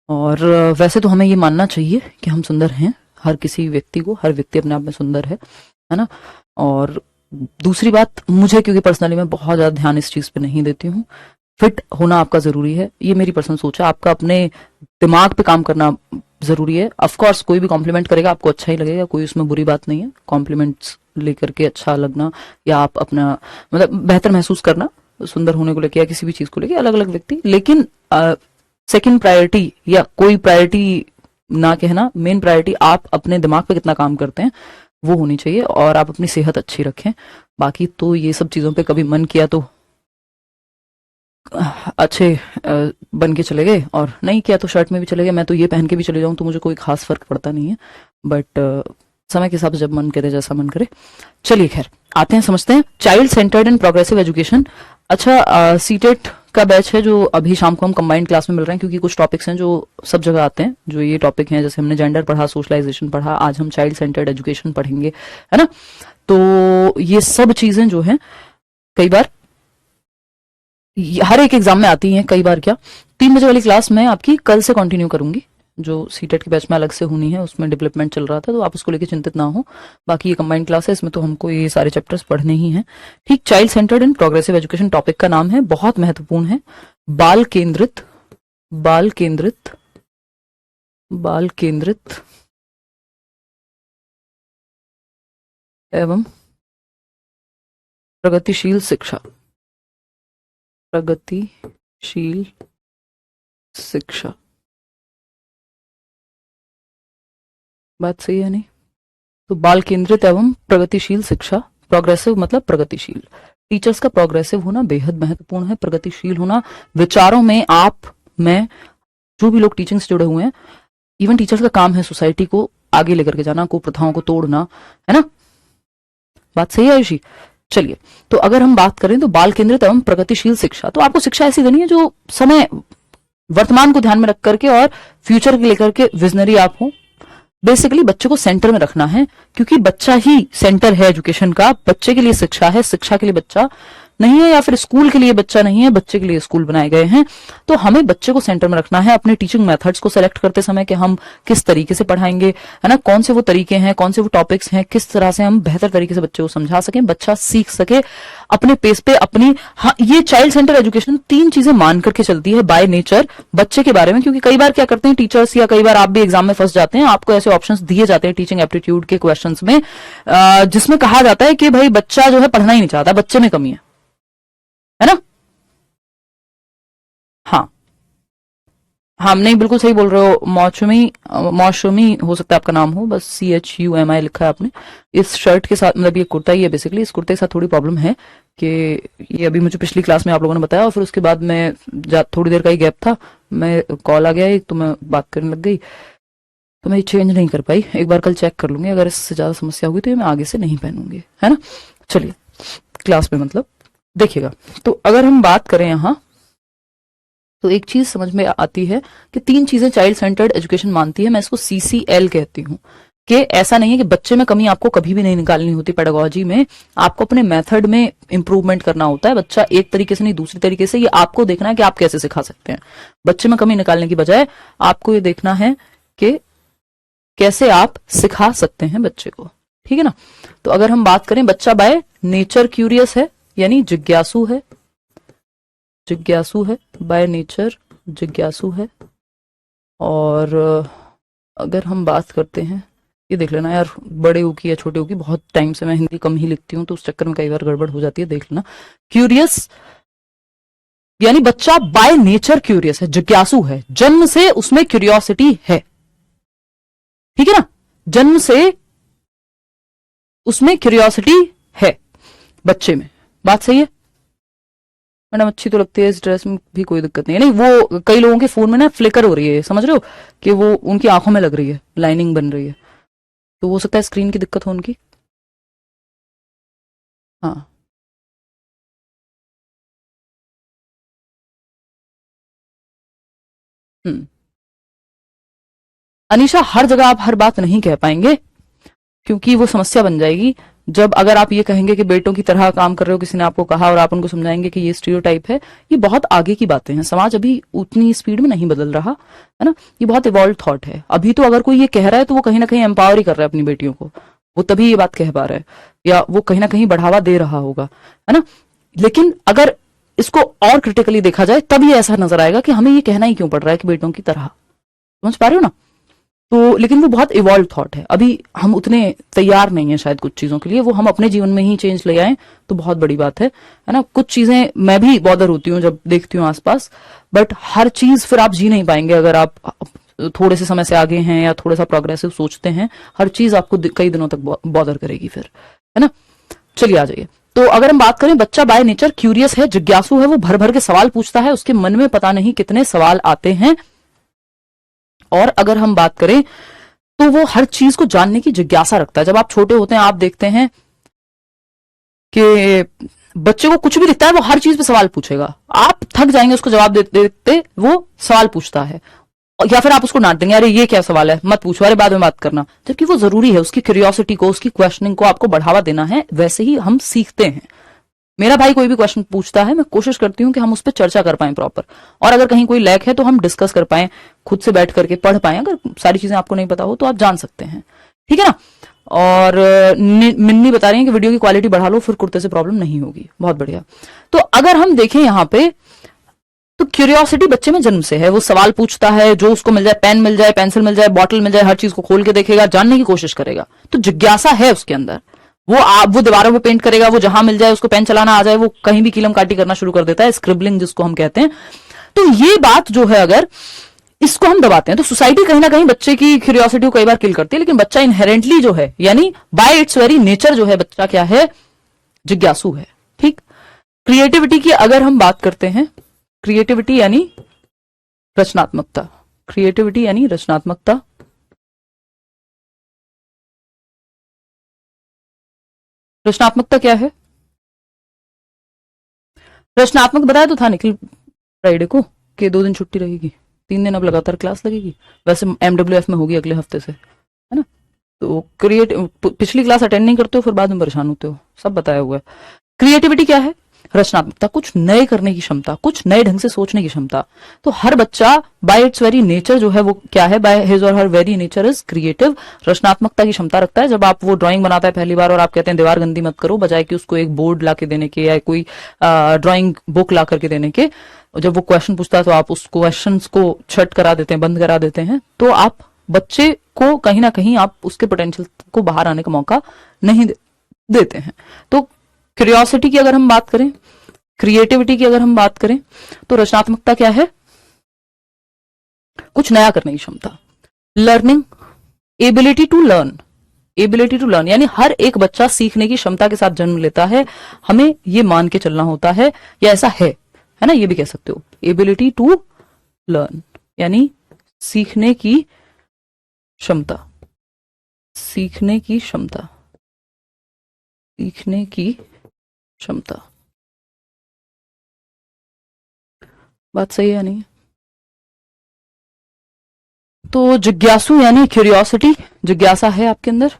और वैसे तो हमें ये मानना चाहिए कि हम सुंदर हैं, हर किसी व्यक्ति को, हर व्यक्ति अपने आप में सुंदर है ना। और दूसरी बात, मुझे क्योंकि पर्सनली मैं बहुत ज़्यादा ध्यान इस चीज़ पे नहीं देती हूँ, फिट होना आपका ज़रूरी है, ये मेरी पर्सनल सोच है। आपका अपने दिमाग पे काम करना ज़रूरी है। ऑफ कोर्स कोई भी कॉम्प्लीमेंट करेगा आपको अच्छा ही लगेगा, कोई उसमें बुरी बात नहीं है। कॉम्प्लीमेंट्स लेकर के अच्छा लगना या आप अपना मतलब बेहतर महसूस करना सुंदर होने को लेके या किसी भी चीज़ को लेके अलग अलग व्यक्ति, लेकिन सेकंड प्रायोरिटी या कोई प्रायोरिटी ना कहना, मेन प्रायोरिटी आप अपने दिमाग पे कितना काम करते हैं वो होनी चाहिए, और आप अपनी सेहत अच्छी रखें। बाकी तो ये सब चीज़ों पे कभी मन किया तो अच्छे बन के चले गए, और नहीं किया तो शर्ट में भी चले गए। मैं तो ये पहन के भी चले जाऊं तो मुझे कोई खास फर्क पड़ता नहीं है, बट समय के हिसाब से जब मन करे, जैसा मन करे। चलिए खैर, आते हैं, समझते हैं child centred and progressive education. अच्छा, सीटेट का बैच है जो अभी शाम को हम कंबाइंड क्लास में मिल रहे हैं, क्योंकि कुछ टॉपिक्स हैं जो सब जगह आते हैं। जो ये टॉपिक हैं, जैसे हमने जेंडर पढ़ा, सोशलाइजेशन पढ़ा, आज हम चाइल्ड सेंटर्ड एजुकेशन पढ़ेंगे, है ना। तो ये सब चीजें जो हैं कई बार हर एक एग्जाम में आती हैं, कई बार क्या। 3 बजे वाली क्लास मैं आपकी कल से कंटिन्यू करूंगी, जो सीटेट के बैच में अलग से होनी है, उसमें डेवलपमेंट चल रहा था, तो आप उसको लेके चिंतित ना हो। बाकी ये कंबाइंड क्लास है, इसमें तो हमको ये सारे चैप्टर्स पढ़ने ही हैं। ठीक, child centred and progressive education topic का नाम है, बहुत महत्वपूर्ण है। बाल केंद्रित, बाल केंद्रित, बाल केंद्रित एवं प्रगतिशील शिक्षा, प्रगतिशील शिक्षा। बात सही है नहीं? तो बाल केंद्रित एवं प्रगतिशील शिक्षा, प्रोग्रेसिव मतलब प्रगतिशील। टीचर्स का प्रोग्रेसिव होना बेहद महत्वपूर्ण है, प्रगतिशील होना विचारों में। आप, मैं, जो भी लोग टीचिंग से जुड़े हुए हैं, इवन टीचर्स का काम है सोसाइटी को आगे लेकर के जाना, कुप्रथाओं को तोड़ना, है ना। बात सही है आयुषी? चलिए, तो अगर हम बात करें तो बाल केंद्रित एवं प्रगतिशील शिक्षा, तो आपको शिक्षा ऐसी देनी है जो समय, वर्तमान को ध्यान में रख करके और फ्यूचर के लेकर के विजनरी आप हो। बेसिकली बच्चे को सेंटर में रखना है, क्योंकि बच्चा ही सेंटर है एजुकेशन का। बच्चे के लिए शिक्षा है, शिक्षा के लिए बच्चा नहीं है, या फिर स्कूल के लिए बच्चा नहीं है, बच्चे के लिए स्कूल बनाए गए हैं। तो हमें बच्चे को सेंटर में रखना है। अपने टीचिंग मेथड्स को सेलेक्ट करते समय कि हम किस तरीके से पढ़ाएंगे, है ना, कौन से वो तरीके हैं, कौन से वो टॉपिक्स हैं, किस तरह से हम बेहतर तरीके से बच्चे को समझा सकें, बच्चा सीख सके अपने पेस पे अपनी। हाँ, ये चाइल्ड सेंटर एजुकेशन 3 चीजें मान करके चलती है बाय नेचर बच्चे के बारे में। क्योंकि कई बार क्या करते हैं टीचर्स, या कई बार आप भी एग्जाम में फंस जाते हैं, आपको ऐसे ऑप्शंस दिए जाते हैं टीचिंग एप्टीट्यूड के क्वेश्चंस में, जिसमें कहा जाता है कि भाई बच्चा जो है पढ़ना ही नहीं चाहता, बच्चे में कमी है ना। हाँ, हाँ, नहीं बिल्कुल सही बोल रहे हो। मौसमी, मौसमी हो सकता है आपका नाम हो, बस CHUMI लिखा है आपने। इस शर्ट के साथ, मतलब ये कुर्ता ही है बेसिकली, इस कुर्ते के साथ थोड़ी प्रॉब्लम है कि ये अभी मुझे पिछली क्लास में आप लोगों ने बताया, और फिर उसके बाद मैं थोड़ी देर का ही गैप था, मैं कॉल आ गया एक, तो मैं बात करने लग गई, तो मैं चेंज नहीं कर पाई। एक बार कल चेक कर लूंगी, अगर इससे ज्यादा समस्या होगी तो ये मैं आगे से नहीं पहनूंगी, है ना। चलिए, क्लास में मतलब देखिएगा। तो अगर हम बात करें यहाँ, तो एक चीज समझ में आती है कि 3 चीजें चाइल्ड सेंटर्ड एजुकेशन मानती है। मैं इसको CCL कहती हूँ, कि ऐसा नहीं है कि बच्चे में कमी आपको कभी भी नहीं निकालनी होती। पेडागोजी में आपको अपने मेथड में इंप्रूवमेंट करना होता है। बच्चा एक तरीके से नहीं, दूसरी तरीके से, ये आपको देखना है कि आप कैसे सिखा सकते हैं। बच्चे में कमी निकालने की बजाय आपको ये देखना है कि कैसे आप सिखा सकते हैं बच्चे को, ठीक है ना। तो अगर हम बात करें, बच्चा बाय नेचर क्यूरियस है, यानी जिज्ञासु है, जिज्ञासु है, बाय नेचर जिज्ञासु है। और अगर हम बात करते हैं, ये देख लेना यार, बड़े ऊ की या छोटे ऊ की, बहुत टाइम से मैं हिंदी कम ही लिखती हूँ, तो उस चक्कर में कई बार गड़बड़ हो जाती है, देख लेना। क्यूरियस यानी बच्चा बाय नेचर क्यूरियस है, जिज्ञासु है, जन्म से उसमें क्यूरियोसिटी है, ठीक है ना। जन्म से उसमें क्यूरियोसिटी है बच्चे में। बात सही है मैडम? अच्छी तो लगती है, इस ड्रेस में भी कोई दिक्कत नहीं है। नहीं, वो कई लोगों के फोन में ना फ्लिकर हो रही है, समझ रहे हो, कि वो उनकी आंखों में लग रही है, लाइनिंग बन रही है, तो हो सकता है स्क्रीन की दिक्कत हो उनकी। हाँ, हम्म। अनीशा, हर जगह आप हर बात नहीं कह पाएंगे, क्योंकि वो समस्या बन जाएगी। जब अगर आप ये कहेंगे कि बेटों की तरह काम कर रहे हो, किसी ने आपको कहा और आप उनको समझाएंगे कि ये स्टीरियोटाइप है, ये बहुत आगे की बातें हैं। समाज अभी उतनी स्पीड में नहीं बदल रहा है ना, ये बहुत इवॉल्व थॉट है। अभी तो अगर कोई ये कह रहा है तो वो कहीं ना कहीं एम्पावर ही कर रहा है अपनी बेटियों को, वो तभी ये बात कह पा रहा है, या वो कहीं ना कहीं बढ़ावा दे रहा होगा, है ना। लेकिन अगर इसको और क्रिटिकली देखा जाए तब ये ऐसा नजर आएगा कि हमें ये कहना ही क्यों पड़ रहा है कि बेटों की तरह, समझ पा रहे हो ना। तो लेकिन वो बहुत इवॉल्व थॉट है, अभी हम उतने तैयार नहीं है शायद कुछ चीजों के लिए, वो हम अपने जीवन में ही चेंज ले आए तो बहुत बड़ी बात है ना। कुछ चीजें मैं भी बॉदर होती हूँ जब देखती हूँ आसपास, बट हर चीज फिर आप जी नहीं पाएंगे अगर आप थोड़े से समय से आगे हैं या थोड़ा सा प्रोग्रेसिव सोचते हैं। हर चीज आपको कई दिनों तक बॉदर करेगी फिर, है ना। चलिए आ जाइए। तो अगर हम बात करें, बच्चा बाय नेचर क्यूरियस है, जिज्ञासु है, वो भर भर के सवाल पूछता है, उसके मन में पता नहीं कितने सवाल आते हैं। और अगर हम बात करें तो वो हर चीज को जानने की जिज्ञासा रखता है। जब आप छोटे होते हैं आप देखते हैं कि बच्चे को कुछ भी दिखता है वो हर चीज पे सवाल पूछेगा, आप थक जाएंगे उसको जवाब देते देते, वो सवाल पूछता है, या फिर आप उसको डांट देंगे, अरे ये क्या सवाल है, मत पूछो, अरे बाद में बात करना, जबकि वो जरूरी है। उसकी क्यूरियोसिटी को, उसकी क्वेश्चनिंग को आपको बढ़ावा देना है। वैसे ही हम सीखते हैं। मेरा भाई कोई भी क्वेश्चन पूछता है, मैं कोशिश करती हूँ कि हम उस पर चर्चा कर पाएं प्रॉपर, और अगर कहीं कोई लैक है तो हम डिस्कस कर पाएं, खुद से बैठ करके पढ़ पाएं। अगर सारी चीजें आपको नहीं पता हो तो आप जान सकते हैं, ठीक है ना। और मिन्नी बता रही है कि वीडियो की क्वालिटी बढ़ा लो, फिर कुर्ते से प्रॉब्लम नहीं होगी। बहुत बढ़िया। तो अगर हम देखें यहाँ पे, तो क्यूरियोसिटी बच्चे में जन्म से है, वो सवाल पूछता है, जो उसको मिल जाए, पेन मिल जाए, पेंसिल मिल जाए, बॉटल मिल जाए, हर चीज को खोल के देखेगा, जानने की कोशिश करेगा। तो जिज्ञासा है उसके अंदर। वो दीवारों पे पेंट करेगा, वो जहां मिल जाए, उसको पेन चलाना आ जाए, वो कहीं भी कीलम काटी करना शुरू कर देता है, स्क्रिबलिंग जिसको हम कहते हैं। तो ये बात जो है, अगर इसको हम दबाते हैं तो सोसाइटी कहीं ना कहीं बच्चे की क्यूरियोसिटी को कई बार किल करती है। लेकिन बच्चा इनहेरेंटली जो है, यानी बाय इट्स वेरी नेचर जो है, बच्चा क्या है, जिज्ञासु है, ठीक। क्रिएटिविटी की अगर हम बात करते हैं, क्रिएटिविटी यानी रचनात्मकता, क्रिएटिविटी यानी रचनात्मकता। रचनात्मकता क्या है? रचनात्मक बताया तो था निखिल फ्राइडे को कि 2 दिन छुट्टी रहेगी, 3 दिन अब लगातार क्लास लगेगी। वैसे MWF में होगी अगले हफ्ते से, है ना। तो पिछली क्लास अटेंड नहीं करते हो फिर बाद में परेशान होते हो, सब बताया हुआ है। क्रिएटिविटी क्या है? रचनात्मकता, कुछ नए करने की क्षमता, कुछ नए ढंग से सोचने की क्षमता। तो हर बच्चा बाय इट्स वेरी नेचर जो है वो क्या है, बाय हिज और her very nature is creative, रचनात्मकता की क्षमता रखता है। जब आप वो ड्राइंग बनाता है पहली बार और आप कहते हैं दीवार गंदी मत करो, बजाय कि उसको एक बोर्ड ला के देने के या कोई ड्राइंग बुक ला करके देने के, जब वो क्वेश्चन पूछता है तो आप उस क्वेश्चन को छट करा देते हैं, बंद करा देते हैं, तो आप बच्चे को कहीं ना कहीं आप उसके पोटेंशियल को बाहर आने का मौका नहीं देते हैं। तो क्यूरियोसिटी की अगर हम बात करें, क्रिएटिविटी की अगर हम बात करें, तो रचनात्मकता क्या है? कुछ नया करने की क्षमता, learning, ability to learn, ability to learn, यानी हर एक बच्चा सीखने की क्षमता के साथ जन्म लेता है। हमें ये मान के चलना होता है, या ऐसा है ना, ये भी कह सकते हो। एबिलिटी टू लर्न यानी सीखने की क्षमता, सीखने की क्षमता, सीखने की क्षमता। बात सही है नहीं? तो जिज्ञासु यानी क्यूरियोसिटी, जिज्ञासा है आपके अंदर।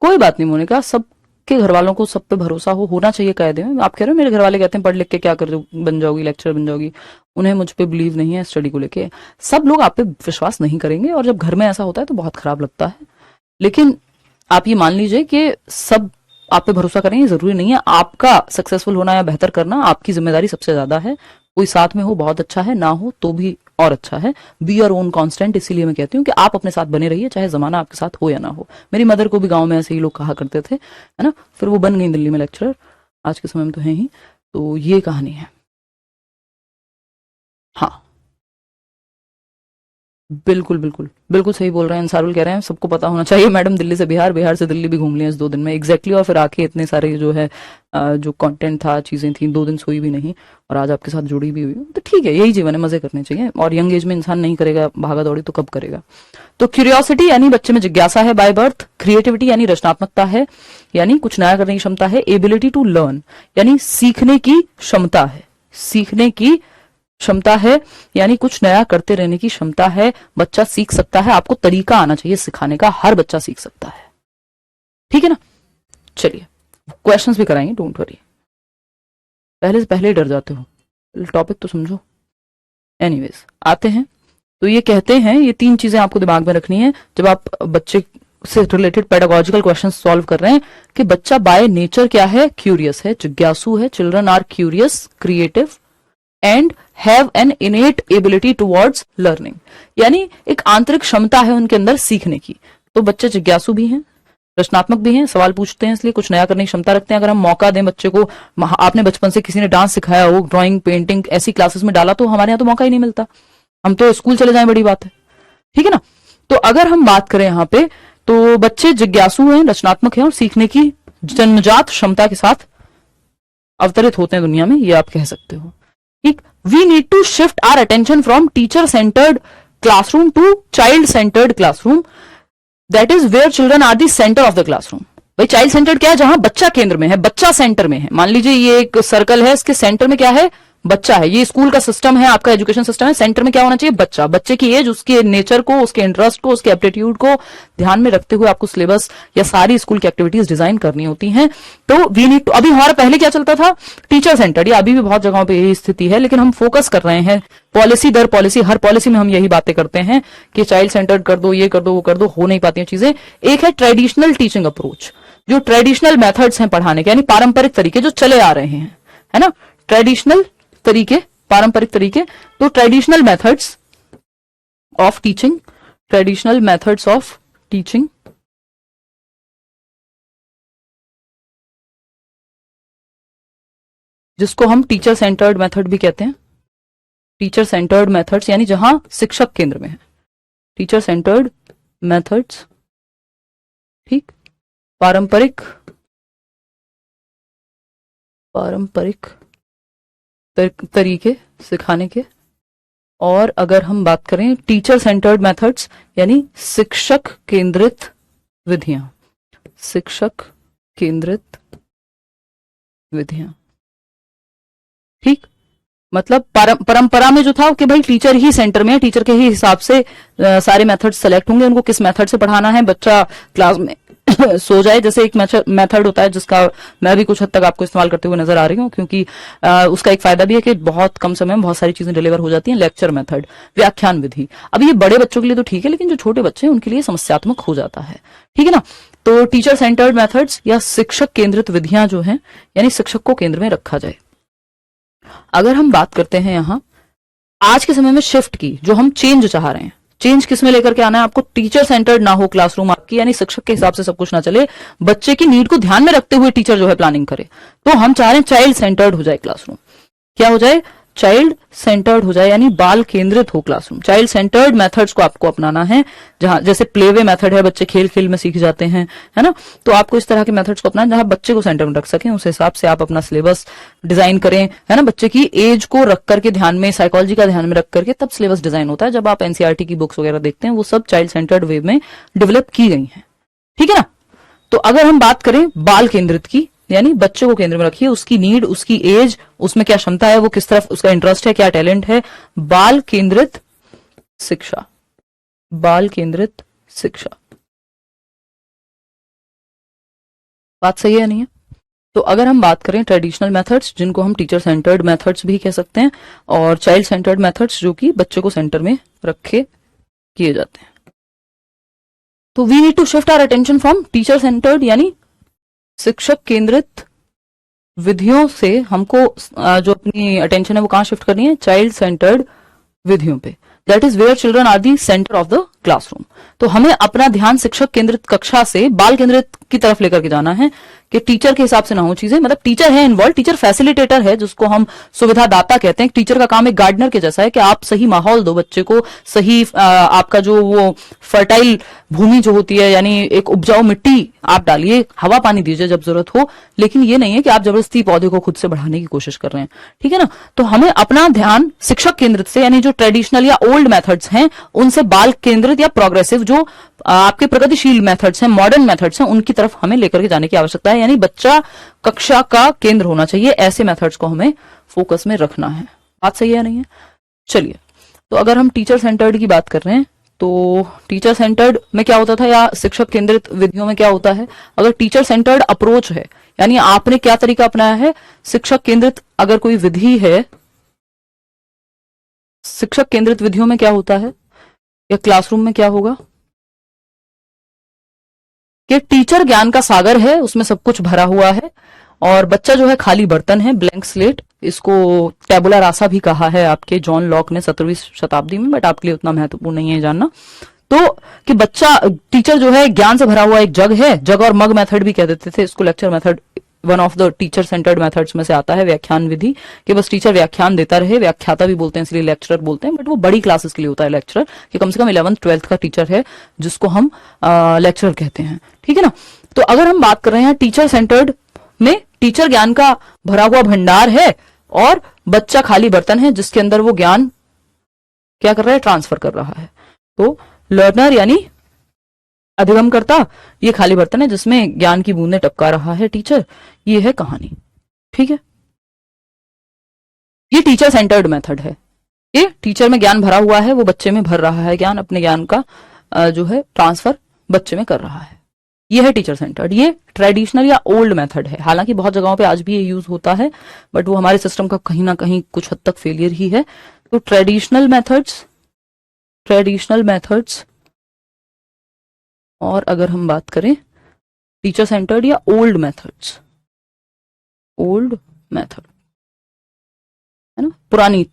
कोई बात नहीं मोनिका, सबके घर वालों को सब पे भरोसा होना चाहिए कायदे में। आप कह रहे हो मेरे घर वाले कहते हैं पढ़ लिख के क्या कर बन जाओगी, लेक्चर बन जाओगी, उन्हें मुझ पे बिलीव नहीं है स्टडी को लेके। सब लोग आप पे विश्वास नहीं करेंगे, और जब घर में ऐसा होता है तो बहुत खराब लगता है। लेकिन आप ये मान लीजिए कि सब आप पे भरोसा करें, ये जरूरी नहीं है। आपका सक्सेसफुल होना या बेहतर करना आपकी जिम्मेदारी सबसे ज्यादा है। कोई साथ में हो बहुत अच्छा है, ना हो तो भी और अच्छा है। बी योर ओन कांस्टेंट, इसीलिए मैं कहती हूँ कि आप अपने साथ बने रहिए, चाहे जमाना आपके साथ हो या ना हो। मेरी मदर को भी गांव में ऐसे ही लोग कहा करते थे, है ना। फिर वो बन गई दिल्ली में लेक्चरर, आज के समय में तो है ही। तो ये कहानी है। हाँ बिल्कुल बिल्कुल बिल्कुल सही बोल रहे हैं। अंसारुल कह रहे हैं सबको पता होना चाहिए मैडम, दिल्ली से बिहार, बिहार से दिल्ली भी घूम लिया इस 2 दिन में। एग्जैक्टली। और फिर आके इतने सारे जो है जो कंटेंट था, चीजें थी, 2 दिन सोई भी नहीं और आज आपके साथ जुड़ी भी हुई हूँ। तो ठीक है, यही जीवन है, मजे करने चाहिए। और यंग एज में इंसान नहीं करेगा भागा दौड़ी तो कब करेगा। तो क्यूरियोसिटी यानी बच्चे में जिज्ञासा है बाय बर्थ, क्रिएटिविटी यानी रचनात्मकता है, यानी कुछ नया करने की क्षमता है, एबिलिटी टू लर्न यानी सीखने की क्षमता है, सीखने की क्षमता है, यानी कुछ नया करते रहने की क्षमता है, बच्चा सीख सकता है, आपको तरीका आना चाहिए सिखाने का, हर बच्चा सीख सकता है, ठीक है ना। चलिए क्वेश्चंस भी कराएंगे, डोंट वरी, पहले से पहले ही डर जाते हो, टॉपिक तो समझो। एनीवेज आते हैं, तो ये कहते हैं, ये 3 चीजें आपको दिमाग में रखनी है जब आप बच्चे से रिलेटेड पेडागोजिकल क्वेश्चन सॉल्व कर रहे हैं, कि बच्चा बाय नेचर क्या है, क्यूरियस है, जिज्ञासु है, children are curious, creative and have an innate ability towards learning, यानी एक आंतरिक क्षमता है उनके अंदर सीखने की। तो बच्चे जिज्ञासु भी हैं, रचनात्मक भी हैं, सवाल पूछते हैं, इसलिए कुछ नया करने की क्षमता रखते हैं। अगर हम मौका दें बच्चे को, आपने बचपन से किसी ने डांस सिखाया हो, ड्राइंग, पेंटिंग, ऐसी क्लासेस में डाला, तो हमारे यहाँ तो मौका ही नहीं मिलता, हम तो स्कूल चले जाएं, बड़ी बात है, ठीक है ना। तो अगर हम बात करें यहाँ पे, तो बच्चे जिज्ञासु हैं, रचनात्मक हैं और सीखने की जन्मजात क्षमता के साथ अवतरित होते हैं दुनिया में, ये आप कह सकते हो, ठीक। We need to shift our attention from teacher centred classroom to child centred classroom, that is where children are the centre of the classroom. भाई चाइल्ड सेंटर्ड क्या है, जहां बच्चा केंद्र में है, बच्चा सेंटर में है। मान लीजिए ये एक सर्कल है, इसके सेंटर में क्या है, बच्चा है। ये स्कूल का सिस्टम है, आपका एजुकेशन सिस्टम है, सेंटर में क्या होना चाहिए, बच्चा, बच्चे की एज, उसके नेचर को, उसके इंटरेस्ट को, उसके एप्टीट्यूड को ध्यान में रखते हुए आपको सिलेबस या सारी स्कूल की एक्टिविटीज डिजाइन करनी होती हैं। तो वी नीड टू, अभी हमारा पहले क्या चलता था, टीचर सेंटर्ड, या अभी भी बहुत जगहों पे यही स्थिति है, लेकिन हम फोकस कर रहे हैं पॉलिसी दर पॉलिसी, हर पॉलिसी में हम यही बातें करते हैं कि चाइल्ड सेंटर्ड कर दो, ये कर दो, वो कर दो, हो नहीं पाती हैं चीजें। एक है ट्रेडिशनल टीचिंग अप्रोच, जो ट्रेडिशनल मेथड्स हैं पढ़ाने के, यानी पारंपरिक तरीके जो चले आ रहे हैं, है ना, ट्रेडिशनल तरीके, पारंपरिक तरीके। तो traditional methods of teaching, traditional methods of teaching, जिसको हम टीचर सेंटर्ड मेथड भी कहते हैं, टीचर सेंटर्ड मेथड्स, यानी जहां शिक्षक केंद्र में है, टीचर सेंटर्ड मेथड्स, ठीक। पारंपरिक तरीके सिखाने के। और अगर हम बात करें टीचर सेंटर्ड मेथड्स, यानी शिक्षक केंद्रित विधियां, शिक्षक केंद्रित विधियां, ठीक। मतलब परंपरा में जो था कि भाई टीचर ही सेंटर में है, टीचर के ही हिसाब से सारे मेथड सेलेक्ट होंगे, उनको किस मेथड से पढ़ाना है, बच्चा क्लास में सो जाए, जैसे एक मेथड होता है जिसका मैं भी कुछ हद तक आपको इस्तेमाल करते हुए नजर आ रही हूँ, क्योंकि उसका एक फायदा भी है कि बहुत कम समय में बहुत सारी चीजें डिलीवर हो जाती हैं। लेक्चर मेथड, व्याख्यान विधि, अब ये बड़े बच्चों के लिए तो ठीक है, लेकिन जो छोटे बच्चे हैं उनके लिए समस्यात्मक हो जाता है, ठीक है ना। तो टीचर सेंटर्ड मेथड्स या शिक्षक केंद्रित विधियां जो हैं, यानी शिक्षक को केंद्र में रखा जाए। अगर हम बात करते हैं यहां आज के समय में शिफ्ट की, जो हम चेंज चाह रहे हैं, चेंज किस में लेकर के आना है आपको, टीचर सेंटर्ड ना हो क्लासरूम आपकी, यानी शिक्षक के हिसाब से सब कुछ ना चले, बच्चे की नीड को ध्यान में रखते हुए टीचर जो है प्लानिंग करे। तो हम चाह रहे हैं चाइल्ड सेंटर्ड हो जाए क्लासरूम, क्या हो जाए, चाइल्ड सेंटर्ड हो जाए, यानी बाल केंद्रित हो क्लासरूम। चाइल्ड सेंटर्ड मेथड्स को आपको अपनाना है, जहां जैसे प्लेवे मेथड है, बच्चे खेल खेल में सीख जाते हैं, है ना। तो आपको इस तरह के मेथड्स को अपनाना, जहां बच्चे को सेंटर में रख सकें, उस हिसाब से आप अपना सिलेबस डिजाइन करें, है ना। बच्चे की एज को रख करके ध्यान में, साइकोलॉजी का ध्यान में रख करके तब सिलेबस डिजाइन होता है। जब आप एनसीईआरटी की बुक्स वगैरह देखते हैं, वो सब चाइल्ड सेंटर्ड वे में डेवलप की गई है, ठीक है ना। तो अगर हम बात करें बाल केंद्रित की, यानी बच्चे को केंद्र में रखिए, उसकी नीड, उसकी एज, उसमें क्या क्षमता है, वो किस तरफ उसका इंटरेस्ट है, क्या टैलेंट है, बाल केंद्रित शिक्षा, बाल केंद्रित शिक्षा, बात सही है नहीं है। तो अगर हम बात करें ट्रेडिशनल मेथड्स, जिनको हम टीचर सेंटर्ड मेथड्स भी कह सकते हैं, और चाइल्ड सेंटर्ड मेथड्स जो कि बच्चे को सेंटर में रखे किए जाते हैं, तो we need to shift our attention from teacher centred यानी शिक्षक केंद्रित विधियों से हमको जो अपनी अटेंशन है वो कहां शिफ्ट करनी है, चाइल्ड सेंटर्ड विधियों पे, that is where children are the centre of the classroom. तो हमें अपना ध्यान शिक्षक केंद्रित कक्षा से बाल केंद्रित की तरफ लेकर के जाना है, कि टीचर के हिसाब से ना हो चीजें, मतलब टीचर है इन्वॉल्व, टीचर फैसिलिटेटर है, जिसको हम सुविधा दाता कहते हैं। टीचर का काम एक गार्डनर के जैसा है कि आप सही माहौल दो बच्चे को, सही आपका जो वो फर्टाइल भूमि जो होती है, यानी एक उपजाऊ मिट्टी आप डालिए, हवा पानी दीजिए जब जरूरत हो, लेकिन ये नहीं है कि आप जबरदस्ती पौधे को खुद से बढ़ाने की कोशिश कर रहे हैं, ठीक है ना। तो हमें अपना ध्यान शिक्षक केंद्रित से, यानी जो ट्रेडिशनल या ओल्ड मेथड्स हैं उनसे बाल केंद्रित या प्रोग्रेसिव जो आपके प्रगतिशील मेथड्स हैं, मॉडर्न मेथड्स हैं, उनकी तरफ हमें लेकर के जाने की आवश्यकता है। यानी बच्चा कक्षा का केंद्र होना चाहिए, ऐसे मेथड्स को हमें फोकस में रखना है, बात सही है या नहीं है? चलिए, तो अगर हम टीचर सेंटर्ड की बात कर रहे हैं तो टीचर सेंटर्ड में क्या होता था या शिक्षक केंद्रित विधियों में क्या होता है? अगर टीचर सेंटर्ड अप्रोच है यानी आपने क्या तरीका अपनाया है, शिक्षक केंद्रित अगर कोई विधि है, शिक्षक केंद्रित विधियों में क्या होता है या क्लासरूम में क्या होगा कि टीचर ज्ञान का सागर है, उसमें सब कुछ भरा हुआ है और बच्चा जो है खाली बर्तन है, ब्लैंक स्लेट। इसको टैबुला रासा भी कहा है आपके जॉन लॉक ने 17वीं शताब्दी में, बट आपके लिए उतना महत्वपूर्ण नहीं है जानना। तो कि बच्चा, टीचर जो है ज्ञान से भरा हुआ एक जग है, जग और मग मेथड भी कह देते थे इसको, lecture method one of the teacher centred methods में से आता है, व्याख्यान विधि, कि बस टीचर व्याख्यान देता रहे, व्याख्याता भी बोलते हैं इसलिए लेक्चरर बोलते हैं, बट वो बड़ी क्लासेस के लिए होता है लेक्चरर, कि कम से कम 11th 12th का टीचर है जिसको हम लेक्चरर कहते हैं, ठीक है ना। तो अगर हम बात कर रहे हैं टीचर सेंटर्ड में, टीचर ज्ञान का भरा हुआ भंडार है और बच्चा खाली बर्तन है जिसके अंदर वो ज्ञान क्या कर रहा है, ट्रांसफर कर रहा है। तो लर्नर यानी अधिगम करता, ये खाली बर्तन है जिसमें ज्ञान की बूंदें टपका रहा है टीचर, ये है कहानी, ठीक है। ये टीचर सेंटर्ड मेथड है, ये टीचर में ज्ञान भरा हुआ है, वो बच्चे में भर रहा है ज्ञान, अपने ज्ञान का जो है ट्रांसफर बच्चे में कर रहा है, ये है टीचर सेंटर्ड। ये ट्रेडिशनल या ओल्ड मेथड है, हालांकि बहुत जगहों पे आज भी ये यूज होता है, बट वो हमारे सिस्टम का कहीं ना कहीं कुछ हद तक फेलियर ही है। तो ट्रेडिशनल मेथड्स और अगर हम बात करें टीचर सेंटर्ड या ओल्ड मेथड, है ना, पुरानी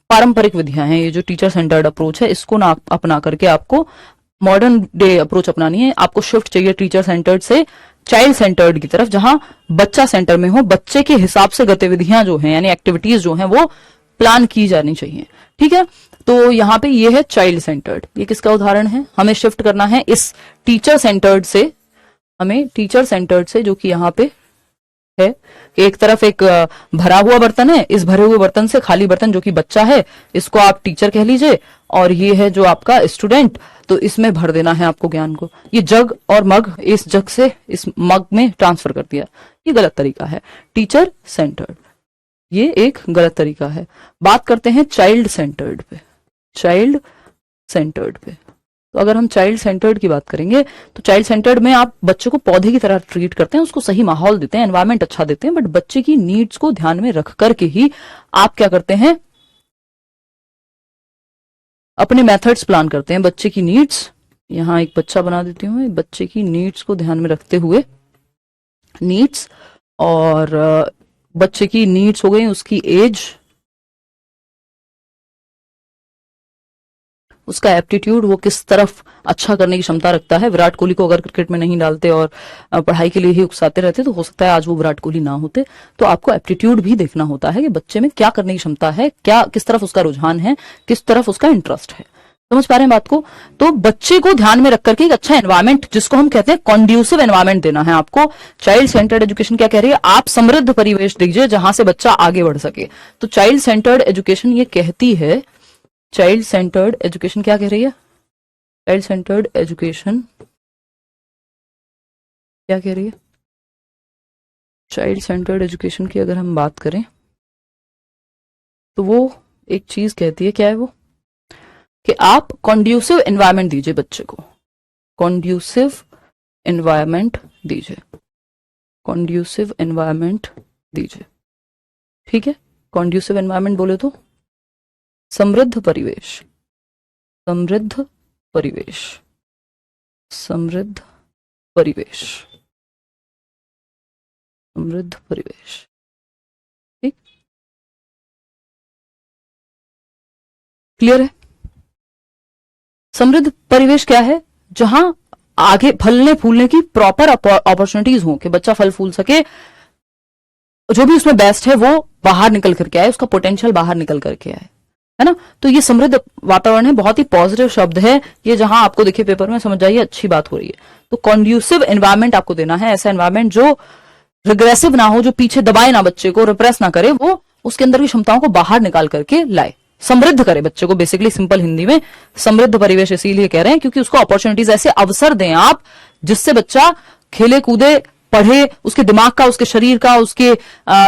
पारंपरिक विधियां हैं ये जो टीचर सेंटर्ड अप्रोच है, इसको ना अपना करके आपको मॉडर्न डे अप्रोच अपनानी है। आपको शिफ्ट चाहिए टीचर सेंटर्ड से चाइल्ड सेंटर्ड की तरफ, जहां बच्चा सेंटर में हो, बच्चे के हिसाब से गतिविधियां जो हैं यानी एक्टिविटीज जो हैं वो प्लान की जानी चाहिए, ठीक है। तो यहाँ पे ये है चाइल्ड सेंटर्ड, ये किसका उदाहरण है, हमें शिफ्ट करना है इस टीचर सेंटर्ड से, हमें टीचर सेंटर्ड से, जो कि यहाँ पे है एक तरफ एक भरा हुआ बर्तन है, इस भरे हुए बर्तन से खाली बर्तन जो कि बच्चा है, इसको आप टीचर कह लीजिए, और ये है जो आपका स्टूडेंट, तो इसमें भर देना है आपको ज्ञान को। ये जग और मग, इस जग से इस मग में ट्रांसफर कर दिया, ये गलत तरीका है टीचर सेंटर्ड, ये एक गलत तरीका है। बात करते हैं चाइल्ड सेंटर्ड पे, तो अगर हम चाइल्ड सेंटर्ड की बात करेंगे तो चाइल्ड सेंटर्ड में आप बच्चे को पौधे की तरह ट्रीट करते हैं, उसको सही माहौल देते हैं, एनवायरनमेंट अच्छा देते हैं, बट बच्चे की नीड्स को ध्यान में रख करके ही आप क्या करते हैं, अपने मेथड्स प्लान करते हैं। बच्चे की नीड्स, यहां एक बच्चा बना देती हूं, बच्चे की नीड्स को ध्यान में रखते हुए, नीड्स और बच्चे की नीड्स हो गई उसकी एज, उसका एप्टीट्यूड, वो किस तरफ अच्छा करने की क्षमता रखता है। विराट कोहली को अगर क्रिकेट में नहीं डालते और पढ़ाई के लिए ही उकसाते रहते तो हो सकता है आज वो विराट कोहली ना होते। तो आपको एप्टीट्यूड भी देखना होता है कि बच्चे में क्या करने की क्षमता है, क्या किस तरफ उसका रुझान है, किस तरफ उसका इंटरेस्ट है। समझ पा रहे हैं बात को? तो बच्चे को ध्यान में रख करके एक अच्छा एनवायरमेंट, जिसको हम कहते हैं कॉन्ड्यूसिव एनवायरमेंट देना है आपको। चाइल्ड सेंटर्ड एजुकेशन क्या कह रही है, आप समृद्ध परिवेश दीजिए जहां से बच्चा आगे बढ़ सके। तो चाइल्ड सेंटर्ड एजुकेशन ये कहती है, चाइल्ड सेंटर्ड एजुकेशन क्या कह रही है, चाइल्ड सेंटर्ड एजुकेशन क्या कह रही है, चाइल्ड सेंटर्ड एजुकेशन की अगर हम बात करें तो वो एक चीज कहती है, क्या है वो, कि आप कॉन्ड्यूसिव एनवायरनमेंट दीजिए बच्चे को, कॉन्ड्यूसिव एनवायरनमेंट दीजिए, कॉन्ड्यूसिव एनवायरनमेंट दीजिए, ठीक है। कॉन्ड्यूसिव एनवायरनमेंट बोले तो समृद्ध परिवेश, समृद्ध परिवेश, समृद्ध परिवेश, समृद्ध परिवेश, ठीक, क्लियर है। समृद्ध परिवेश क्या है, जहां आगे फलने फूलने की प्रॉपर अपॉर्चुनिटीज हो, कि बच्चा फल फूल सके, जो भी उसमें बेस्ट है वो बाहर निकल करके आए, उसका पोटेंशियल बाहर निकल करके आए, है ना। तो ये समृद्ध वातावरण है, बहुत ही पॉजिटिव शब्द है ये, जहां आपको देखिए पेपर में समझ जाइए अच्छी बात हो रही है। तो कॉन्ड्यूसिव एनवायरनमेंट आपको देना है, ऐसा एनवायरनमेंट जो रिग्रेसिव ना हो, जो पीछे दबाए ना बच्चे को, रिप्रेस ना करे, वो उसके अंदर की क्षमताओं को बाहर निकाल करके लाए, समृद्ध करे बच्चे को। बेसिकली सिंपल हिंदी में समृद्ध परिवेश इसीलिए कह रहे हैं क्योंकि उसको अपॉर्चुनिटीज, ऐसे अवसर दें आप जिससे बच्चा खेले कूदे, पढ़े, उसके दिमाग का, उसके शरीर का, उसके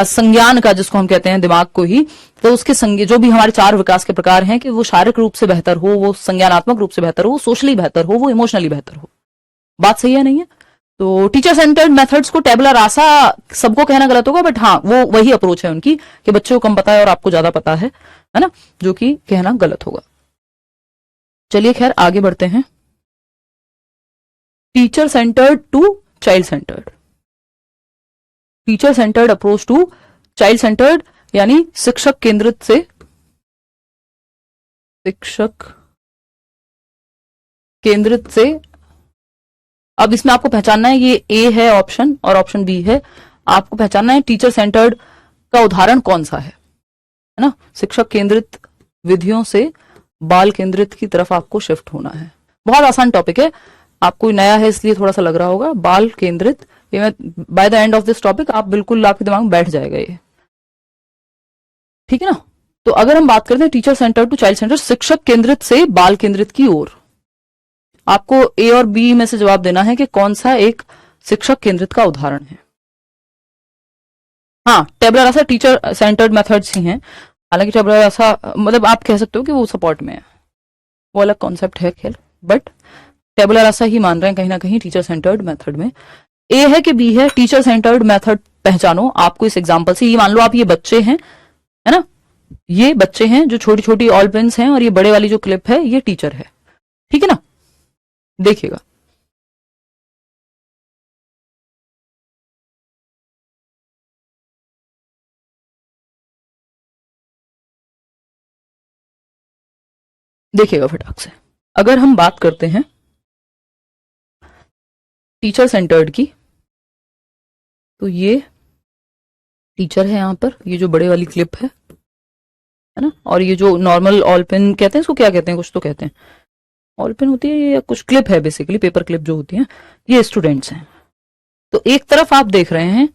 संज्ञान का, जिसको हम कहते हैं दिमाग को ही, तो उसके जो भी हमारे 4 विकास के प्रकार हैं, कि वो शारीरिक रूप से बेहतर हो, वो संज्ञानात्मक रूप से बेहतर हो, सोशली बेहतर हो, वो इमोशनली बेहतर हो। बात सही है नहीं है? तो टीचर सेंटर्ड मेथड्स को टैबुला रासा सबको कहना गलत होगा, बट हाँ वो वही अप्रोच है उनकी कि बच्चों को कम पता है और आपको ज्यादा पता है ना, जो कि कहना गलत होगा। चलिए खैर आगे बढ़ते हैं। Teacher centred to child centred. Teacher centred approach to child centred, यानी शिक्षक केंद्रित से अब इसमें आपको पहचानना है, ये ए है ऑप्शन और ऑप्शन बी है। आपको पहचानना है टीचर सेंटर्ड का उदाहरण कौन सा है ना। शिक्षक केंद्रित विधियों से बाल केंद्रित की तरफ आपको शिफ्ट होना है। बहुत आसान टॉपिक है, आपको नया है इसलिए थोड़ा सा लग रहा होगा। बाल केंद्रित, ये मैं by the end of this topic आप बिल्कुल आपके दिमाग में बैठ जाएगा ये, ठीक है ना। तो अगर हम बात करते हैं teacher centred to child centred, शिक्षक केंद्रित से बाल केंद्रित की ओर, आपको ए और बी में से जवाब देना है कि कौन सा एक शिक्षक केंद्रित का उदाहरण है। हाँ, टैबुला रासा टीचर सेंटर्ड मेथड्स ही हैं, हालांकि टैबुला रासा मतलब आप कह सकते हो कि वो सपोर्ट में है, वो अलग कॉन्सेप्ट है खैर, बट टैबुला रासा ही मान रहे हैं कहीं ना कहीं टीचर सेंटर्ड मेथड में। ए है कि बी है? टीचर सेंटर्ड मेथड पहचानो आपको इस एग्जांपल से। ये मान लो आप ये बच्चे हैं, है ना, ये बच्चे हैं जो छोटी छोटी ऑल पेन्स हैं, और ये बड़े वाली जो क्लिप है ये टीचर है, ठीक है ना। देखिएगा, देखिएगा फटाक से। अगर हम बात करते हैं टीचर सेंटर्ड की, तो ये टीचर है यहां पर, ये जो बड़े वाली क्लिप है ना, और ये जो नॉर्मल ऑल पेन कहते हैं, इसको क्या कहते हैं, कुछ तो कहते हैं, ऑल पेन होती है ये, कुछ क्लिप है बेसिकली, पेपर क्लिप जो होती है, ये स्टूडेंट्स हैं। तो एक तरफ आप देख रहे हैं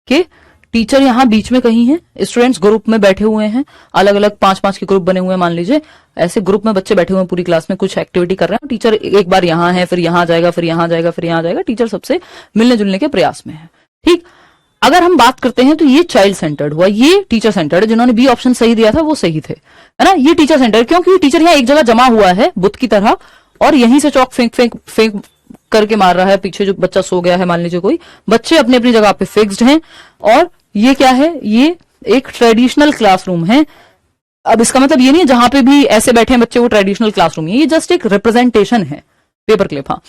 कि टीचर यहाँ बीच में कहीं है, स्टूडेंट्स ग्रुप में बैठे हुए हैं, अलग अलग 5-5 के ग्रुप बने हुए हैं, मान लीजिए ऐसे ग्रुप में बच्चे बैठे हुए हैं पूरी क्लास में, कुछ एक्टिविटी कर रहे हैं। टीचर एक बार यहाँ है, फिर यहाँ जाएगा, फिर यहाँ जाएगा, फिर यहाँ जाएगा, टीचर सबसे मिलने जुलने के प्रयास में है, ठीक। अगर हम बात करते हैं तो ये चाइल्ड सेंटर्ड हुआ, ये टीचर सेंटर्ड, जिन्होंने बी ऑप्शन सही दिया था वो सही थे, है ना। ये टीचर सेंटर्ड क्योंकि टीचर यहाँ एक जगह जमा हुआ है बुत की तरह, और यहीं से चौक फेंक फेंक फेंक करके मार रहा है, पीछे जो बच्चा सो गया है मान लीजिए कोई, बच्चे अपनी अपनी जगह पे फिक्स्ड हैं। और ये क्या है, ये एक ट्रेडिशनल क्लासरूम है। अब इसका मतलब ये नहीं है जहां पे भी ऐसे बैठे हैं बच्चे वो ट्रेडिशनल क्लासरूम है, ये जस्ट एक रिप्रेजेंटेशन है, पेपर क्लिप, हाँ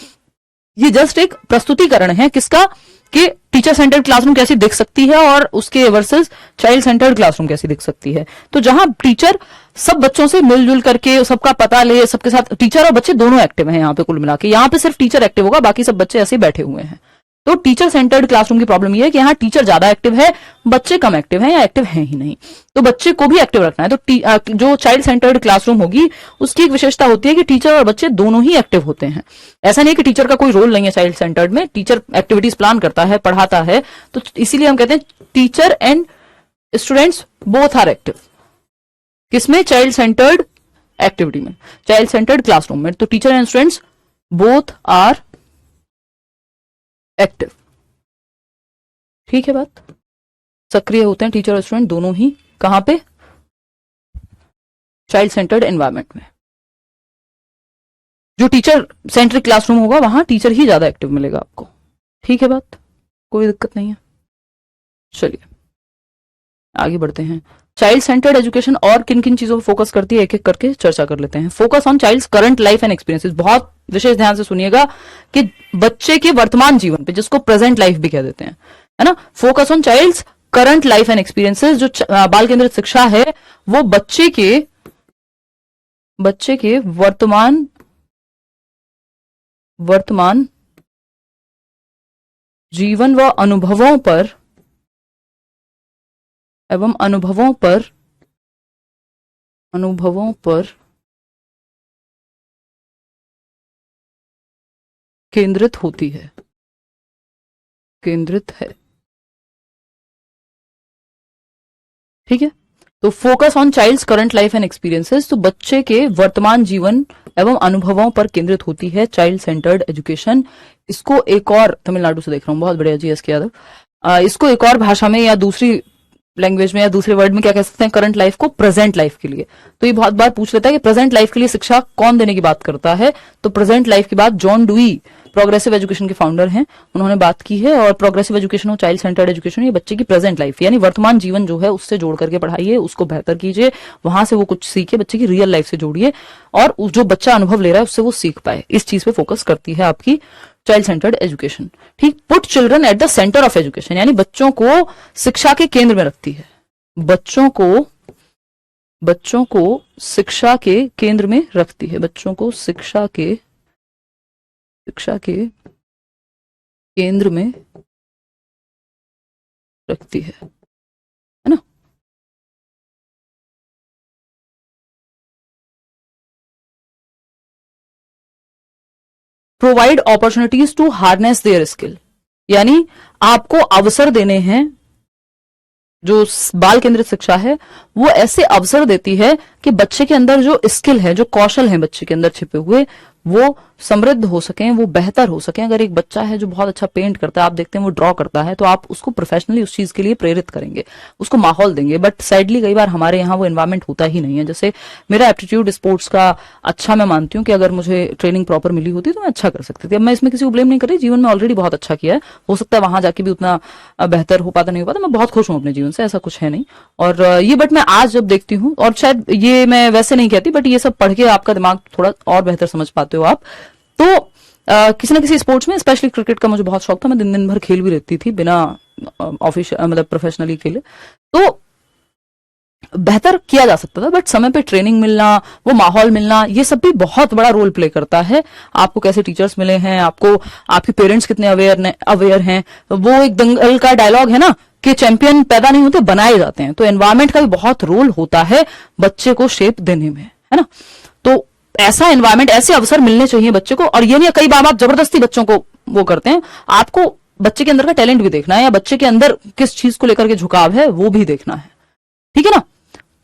ये जस्ट एक प्रस्तुतिकरण है किसका, कि टीचर सेंटर्ड क्लासरूम कैसी दिख सकती है और उसके वर्सेस चाइल्ड सेंटर्ड क्लासरूम कैसी दिख सकती है। तो जहां टीचर सब बच्चों से मिलजुल करके सबका पता ले, सबके साथ टीचर और बच्चे दोनों एक्टिव हैं यहाँ पे, कुल मिला के यहाँ पे सिर्फ टीचर एक्टिव होगा, बाकी सब बच्चे ऐसे बैठे हुए हैं। तो टीचर सेंटर्ड क्लासरूम की प्रॉब्लम यह है कि यहाँ टीचर ज्यादा एक्टिव है, बच्चे कम एक्टिव हैं या एक्टिव हैं ही नहीं, तो बच्चे को भी एक्टिव रखना है। तो जो चाइल्ड सेंटर्ड क्लासरूम होगी उसकी एक विशेषता होती है कि टीचर और बच्चे दोनों ही एक्टिव होते हैं। ऐसा नहीं कि टीचर का कोई रोल नहीं है चाइल्ड सेंटर्ड में, टीचर एक्टिविटीज प्लान करता है, पढ़ाता है, तो इसीलिए हम कहते हैं teacher and students both are active. किसमें? चाइल्ड सेंटर्ड एक्टिविटी में, चाइल्ड सेंटर्ड क्लासरूम में, तो teacher and students both are active, ठीक है बात। सक्रिय होते हैं टीचर और स्टूडेंट दोनों ही, कहां पे? चाइल्ड सेंटर्ड एनवायरनमेंट में। जो टीचर सेंट्रिक क्लासरूम होगा वहां टीचर ही ज्यादा एक्टिव मिलेगा आपको, ठीक है बात, कोई दिक्कत नहीं है। चलिए आगे बढ़ते हैं। चाइल्ड सेंटर्ड एजुकेशन और किन किन चीजों पर फोकस करती है, एक एक करके चर्चा कर लेते हैं। Focus on child's current life and experiences, बहुत विशेष ध्यान से सुनिएगा कि बच्चे के वर्तमान जीवन पे, जिसको प्रेजेंट लाइफ भी कह देते हैं, है ना। Focus on child's current life and experiences, जो बाल केंद्रित शिक्षा है वो बच्चे के वर्तमान जीवन व अनुभवों पर केंद्रित है, ठीक है। तो focus on child's current life and experiences, तो बच्चे के वर्तमान जीवन एवं अनुभवों पर केंद्रित होती है चाइल्ड सेंटर्ड एजुकेशन। इसको एक और, तमिलनाडु से देख रहा हूँ, बहुत बढ़िया जी एस के यादव, इसको एक और भाषा में या दूसरी लैंग्वेज में या दूसरे वर्ड में क्या कह सकते हैं, करंट लाइफ को प्रेजेंट लाइफ के लिए। तो ये बहुत बार पूछ लेता है कि प्रेजेंट लाइफ के लिए शिक्षा कौन देने की बात करता है, तो प्रेजेंट लाइफ की बात जॉन डुई प्रोग्रेसिव एजुकेशन के फाउंडर हैं, उन्होंने बात की है। और प्रोग्रेसिव एजुकेशन और चाइल्ड सेंटर्ड एजुकेशन, ये बच्चे की प्रेजेंट लाइफ यानी वर्तमान जीवन जो है उससे जोड़ करके पढ़ाइए, उसको बेहतर कीजिए, वहां से वो कुछ सीखे, बच्चे की रियल लाइफ से जोड़िए और जो बच्चा अनुभव ले रहा है उससे वो सीख पाए। इस चीज पे फोकस करती है आपकी चाइल्ड सेंटर्ड एजुकेशन। ठीक, put children at the centre of education, यानी बच्चों को शिक्षा के केंद्र में रखती है, बच्चों को शिक्षा के केंद्र में रखती है, बच्चों को शिक्षा के केंद्र में रखती है ना। Provide opportunities to harness their skill, यानी आपको अवसर देने हैं। जो बाल केंद्रित शिक्षा है वो ऐसे अवसर देती है कि बच्चे के अंदर जो स्किल है, जो कौशल है बच्चे के अंदर छिपे हुए, वो समृद्ध हो सकें, वो बेहतर हो सकें। अगर एक बच्चा है जो बहुत अच्छा पेंट करता है, आप देखते हैं वो ड्रॉ करता है, तो आप उसको प्रोफेशनली उस चीज के लिए प्रेरित करेंगे, उसको माहौल देंगे। बट सैडली कई बार हमारे यहाँ वो एनवायरमेंट होता ही नहीं है। जैसे मेरा एप्टीट्यूड स्पोर्ट्स का अच्छा, मैं मानती हूँ कि अगर मुझे ट्रेनिंग प्रॉपर मिली होती तो मैं अच्छा कर सकती थी। अब मैं इसमें किसी को ब्लेम नहीं कर रही, जीवन में ऑलरेडी बहुत अच्छा किया है, हो सकता है वहां जाके भी उतना बेहतर हो पाता नहीं हो पाता। मैं बहुत खुश हूँ अपने जीवन से, ऐसा कुछ है नहीं। और ये बट मैं आज जब देखती हूँ, और शायद ये मैं वैसे नहीं कहती, बट ये सब पढ़ के आपका दिमाग थोड़ा और बेहतर समझ पाते हो आप, तो किसी ना किसी स्पोर्ट्स में, स्पेशली क्रिकेट का मुझे बहुत शौक था, मैं दिन दिन भर खेल भी रहती थी बिना ऑफिशियल मतलब प्रोफेशनली खेले, तो बेहतर किया जा सकता था। बट समय पे ट्रेनिंग मिलना, वो माहौल मिलना, ये सब भी बहुत बड़ा रोल प्ले करता है। आपको कैसे टीचर्स मिले हैं, आपको आपके पेरेंट्स कितने अवेयर हैं। वो एक दंगल का डायलॉग है ना कि चैंपियन पैदा नहीं होते, बनाए जाते हैं। तो एनवायरमेंट का भी बहुत रोल होता है बच्चे को शेप देने में, है ना। तो ऐसा एनवायरमेंट, ऐसे अवसर मिलने चाहिए बच्चे को। और ये नहीं, कई बार आप जबरदस्ती बच्चों को वो करते हैं। आपको बच्चे के अंदर का टैलेंट भी देखना है, या बच्चे के अंदर किस चीज को लेकर के झुकाव है वो भी देखना है, ठीक है ना।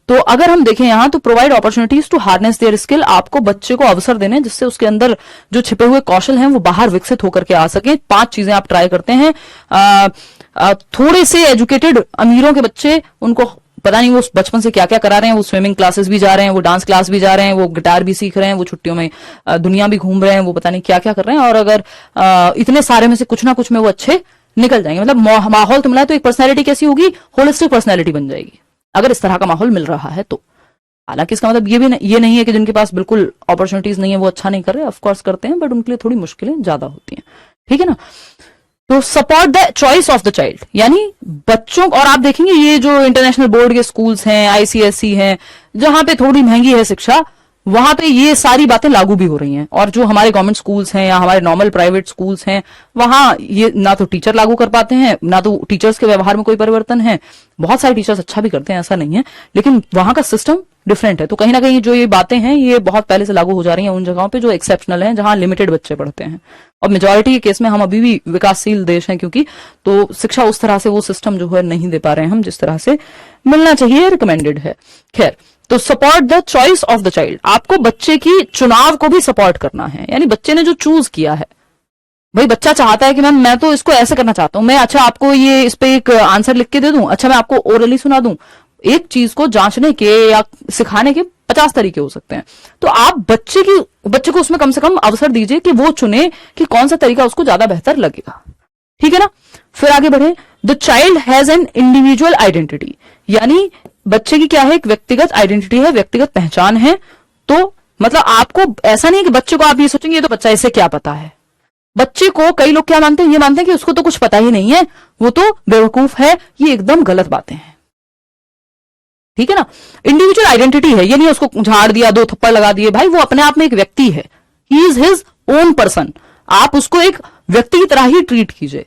तो अगर हम देखें यहां, तो provide opportunities to harness their skill, आपको बच्चे को अवसर देने जिससे उसके अंदर जो छिपे हुए कौशल हैं वो बाहर विकसित होकर के आ सके। 5 चीजें आप ट्राई करते हैं। थोड़े से एजुकेटेड अमीरों के बच्चे, उनको पता नहीं वो बचपन से क्या क्या करा रहे हैं, वो स्विमिंग क्लासेस भी जा रहे हैं, वो डांस क्लास भी जा रहे हैं, वो गिटार भी सीख रहे हैं, वो छुट्टियों में दुनिया भी घूम रहे हैं, वो पता नहीं क्या क्या कर रहे हैं। और अगर इतने सारे में से कुछ ना कुछ में वो अच्छे निकल जाएंगे, मतलब माहौल तो मिला है, तो एक पर्सनैलिटी कैसी होगी, होलिस्टिक पर्सनैलिटी बन जाएगी अगर इस तरह का माहौल मिल रहा है तो। हालांकि इसका मतलब ये नहीं है कि जिनके पास बिल्कुल अपॉर्चुनिटीज नहीं है वो अच्छा नहीं कर रहे, ऑफकोर्स करते हैं, बट उनके लिए थोड़ी मुश्किलें ज्यादा होती हैं, ठीक है ना। तो support the choice of the child, यानी बच्चों, और आप देखेंगे ये जो इंटरनेशनल बोर्ड के स्कूल्स हैं, आईसीएसई हैं, जहां पे थोड़ी महंगी है शिक्षा, वहां पे ये सारी बातें लागू भी हो रही हैं। और जो हमारे गवर्नमेंट स्कूल्स हैं या हमारे नॉर्मल प्राइवेट स्कूल्स हैं, वहां ये ना तो टीचर लागू कर पाते हैं, ना तो टीचर्स के व्यवहार में कोई परिवर्तन है। बहुत सारे टीचर्स अच्छा भी करते हैं, ऐसा नहीं है, लेकिन वहां का सिस्टम डिफरेंट है। तो कहीं ना कहीं जो ये बातें हैं ये बहुत पहले से लागू हो जा रही हैं उन जगहों पे जो एक्सेप्शनल हैं, जहां लिमिटेड बच्चे पढ़ते हैं। और मेजोरिटी के केस में हम अभी भी विकासशील देश हैं, क्योंकि तो शिक्षा उस तरह से, वो सिस्टम जो है नहीं दे पा रहे हैं हम जिस तरह से मिलना चाहिए, रिकमेंडेड है। खैर, तो support the choice of the child, आपको बच्चे की चुनाव को भी सपोर्ट करना है, यानी बच्चे ने जो चूज किया है, भाई बच्चा चाहता है कि मैम मैं तो इसको ऐसे करना चाहता हूं, मैं अच्छा आपको ये इस पे एक आंसर लिख के दे दूं, अच्छा मैं आपको ओरली सुना दूं। एक चीज को जांचने के या सिखाने के 50 तरीके हो सकते हैं। तो आप बच्चे को उसमें कम से कम अवसर दीजिए कि वो चुने कि कौन सा तरीका उसको ज्यादा बेहतर लगेगा, ठीक है ना। फिर आगे बढ़े, the child has an individual identity, यानी बच्चे की क्या है, एक व्यक्तिगत आइडेंटिटी है, व्यक्तिगत पहचान है। तो मतलब आपको ऐसा नहीं कि बच्चे को आप ये सोचेंगे ये तो बच्चा, इसे क्या पता है। बच्चे को कई लोग क्या मानते हैं, ये मानते हैं कि उसको तो कुछ पता ही नहीं है, वो तो बेवकूफ है। ये एकदम गलत बातें हैं, ठीक है ना। इंडिविजुअल आइडेंटिटी है, ये नहीं उसको झाड़ दिया, 2 थप्पड़ लगा दिए, भाई वो अपने आप में एक व्यक्ति है, he is his own person. आप उसको एक व्यक्ति की तरह ही ट्रीट कीजिए,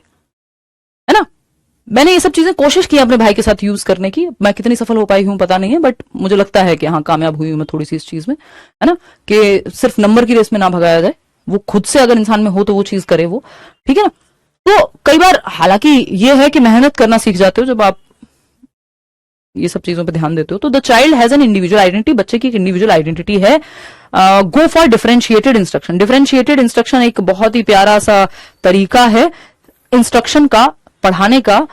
है ना। मैंने ये सब चीजें कोशिश की अपने भाई के साथ यूज करने की, मैं कितनी सफल हो पाई हूं पता नहीं है, बट मुझे लगता है कि हाँ कामयाब हुई हूं मैं थोड़ी सी इस चीज में, है ना, कि सिर्फ नंबर की रेस में ना भगाया जाए, वो खुद से अगर इंसान में हो तो वो चीज करे वो, ठीक है ना। तो कई बार हालांकि ये है कि मेहनत करना सीख जाते हो जब आप ये सब चीजों पे ध्यान देते हो। तो the child has an individual identity, बच्चे की एक इंडिविजुअल आइडेंटिटी है। Go for differentiated instruction. Differentiated instruction एक बहुत ही प्यारा सा तरीका है इंस्ट्रक्शन का, पढ़ाने का।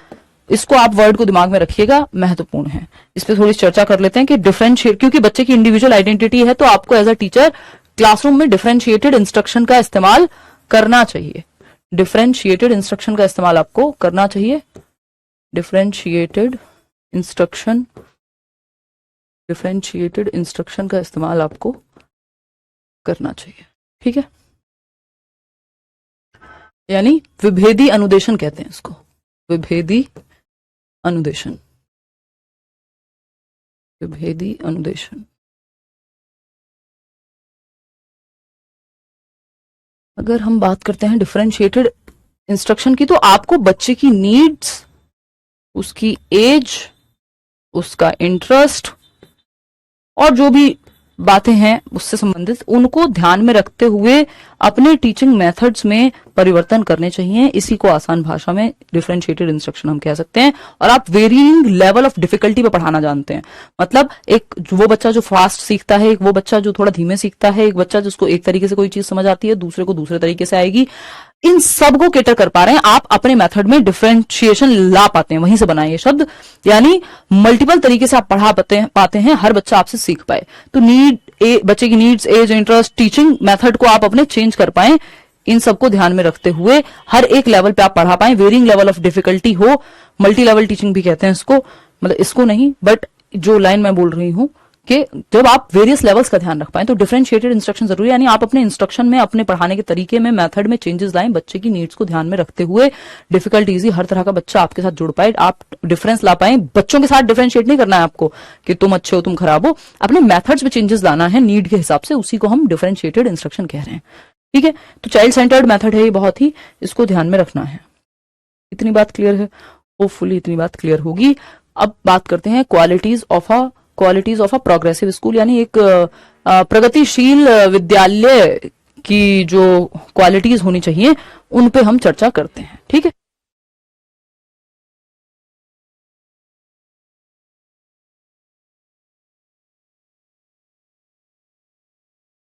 इसको आप वर्ड को दिमाग में रखिएगा, महत्वपूर्ण है। इस पे थोड़ी चर्चा कर लेते हैं कि डिफरेंशिएट, क्योंकि बच्चे की इंडिविजुअल आइडेंटिटी है तो आपको एज अ टीचर क्लासरूम में डिफरेंशिएटेड इंस्ट्रक्शन का इस्तेमाल करना चाहिए। डिफरेंशिएटेड इंस्ट्रक्शन का इस्तेमाल आपको करना चाहिए। डिफरेंशिएटेड इंस्ट्रक्शन, डिफरेंशिएटेड इंस्ट्रक्शन का इस्तेमाल आपको करना चाहिए। ठीक है, यानी विभेदी अनुदेशन कहते हैं इसको, विभेदी अनुदेशन, विभेदी अनुदेशन। अगर हम बात करते हैं डिफरेंशिएटेड इंस्ट्रक्शन की, तो आपको बच्चे की नीड्स, उसकी एज, उसका इंटरेस्ट और जो भी बातें हैं उससे संबंधित, उनको ध्यान में रखते हुए अपने टीचिंग मेथड्स में परिवर्तन करने चाहिए। इसी को आसान भाषा में डिफरेंशिएटेड इंस्ट्रक्शन हम कह सकते हैं। और आप वेरिइंग लेवल ऑफ डिफिकल्टी पे पढ़ाना जानते हैं। मतलब एक वो बच्चा जो फास्ट सीखता है, एक वो बच्चा जो थोड़ा धीमे सीखता है, एक बच्चा जिसको एक तरीके से कोई चीज समझ आती है, दूसरे को दूसरे तरीके से आएगी, इन सब को केटर कर पा रहे हैं आप अपने मेथड में, डिफरेंशिएशन ला पाते हैं, वहीं से बनाए ये शब्द। यानी मल्टीपल तरीके से आप पढ़ा पाते हैं, हर बच्चा आपसे सीख पाए। तो बच्चे की needs, age, interest, teaching method को आप अपने चेंज कर पाए, इन सबको ध्यान में रखते हुए हर एक लेवल पे आप पढ़ा पाए, वेरिंग लेवल ऑफ डिफिकल्टी हो। मल्टी लेवल टीचिंग भी कहते हैं इसको, मतलब इसको नहीं, बट जो लाइन मैं बोल रही हूं कि जब आप वेरियस लेवल्स का ध्यान रख पाए, तो डिफरेंशिएटेड इंस्ट्रक्शन जरूरी है। यानी आप अपने इंस्ट्रक्शन में, अपने पढ़ाने के तरीके में, मेथड में चेंजेस लाएं, बच्चे की नीड्स को ध्यान में रखते हुए, डिफिकल्ट, इजी, हर तरह का बच्चा आपके साथ जुड़ पाए, आप डिफरेंस ला पाए। बच्चों के साथ डिफरेंशिएट नहीं करना है आपको कि तुम अच्छे हो, तुम खराब हो, अपने मेथड्स में चेंजेस लाना है नीड के हिसाब से, उसी को हम डिफरेंशिएटेड इंस्ट्रक्शन कह रहे हैं। ठीक है, तो चाइल्ड सेंटर्ड मेथड है ये, बहुत ही, इसको ध्यान में रखना है। इतनी बात क्लियर है? होपफुली इतनी बात क्लियर होगी। अब बात करते हैं qualities of a progressive school, यानी एक प्रगतिशील विद्यालय की जो क्वालिटीज होनी चाहिए उन पे हम चर्चा करते हैं। ठीक है,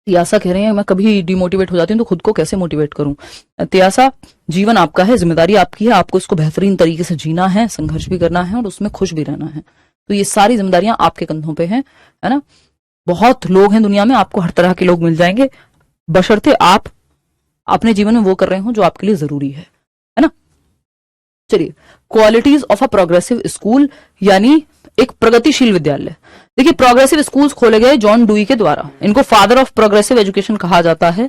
त्यासा कह रहे हैं मैं कभी डिमोटिवेट हो जाती हूँ तो खुद को कैसे मोटिवेट करूं। त्यासा, जीवन आपका है, जिम्मेदारी आपकी है, आपको इसको बेहतरीन तरीके से जीना है, संघर्ष भी करना है और उसमें खुश भी रहना है। तो ये सारी जिम्मेदारियां आपके कंधों पे हैं, है ना। बहुत लोग हैं दुनिया में, आपको हर तरह के लोग मिल जाएंगे, बशर्ते आप अपने जीवन में वो कर रहे हो जो आपके लिए जरूरी है ना। चलिए, qualities of a progressive school, यानी एक प्रगतिशील विद्यालय। देखिए, प्रोग्रेसिव स्कूल्स खोले गए जॉन डुई के द्वारा, इनको फादर ऑफ प्रोग्रेसिव एजुकेशन कहा जाता है।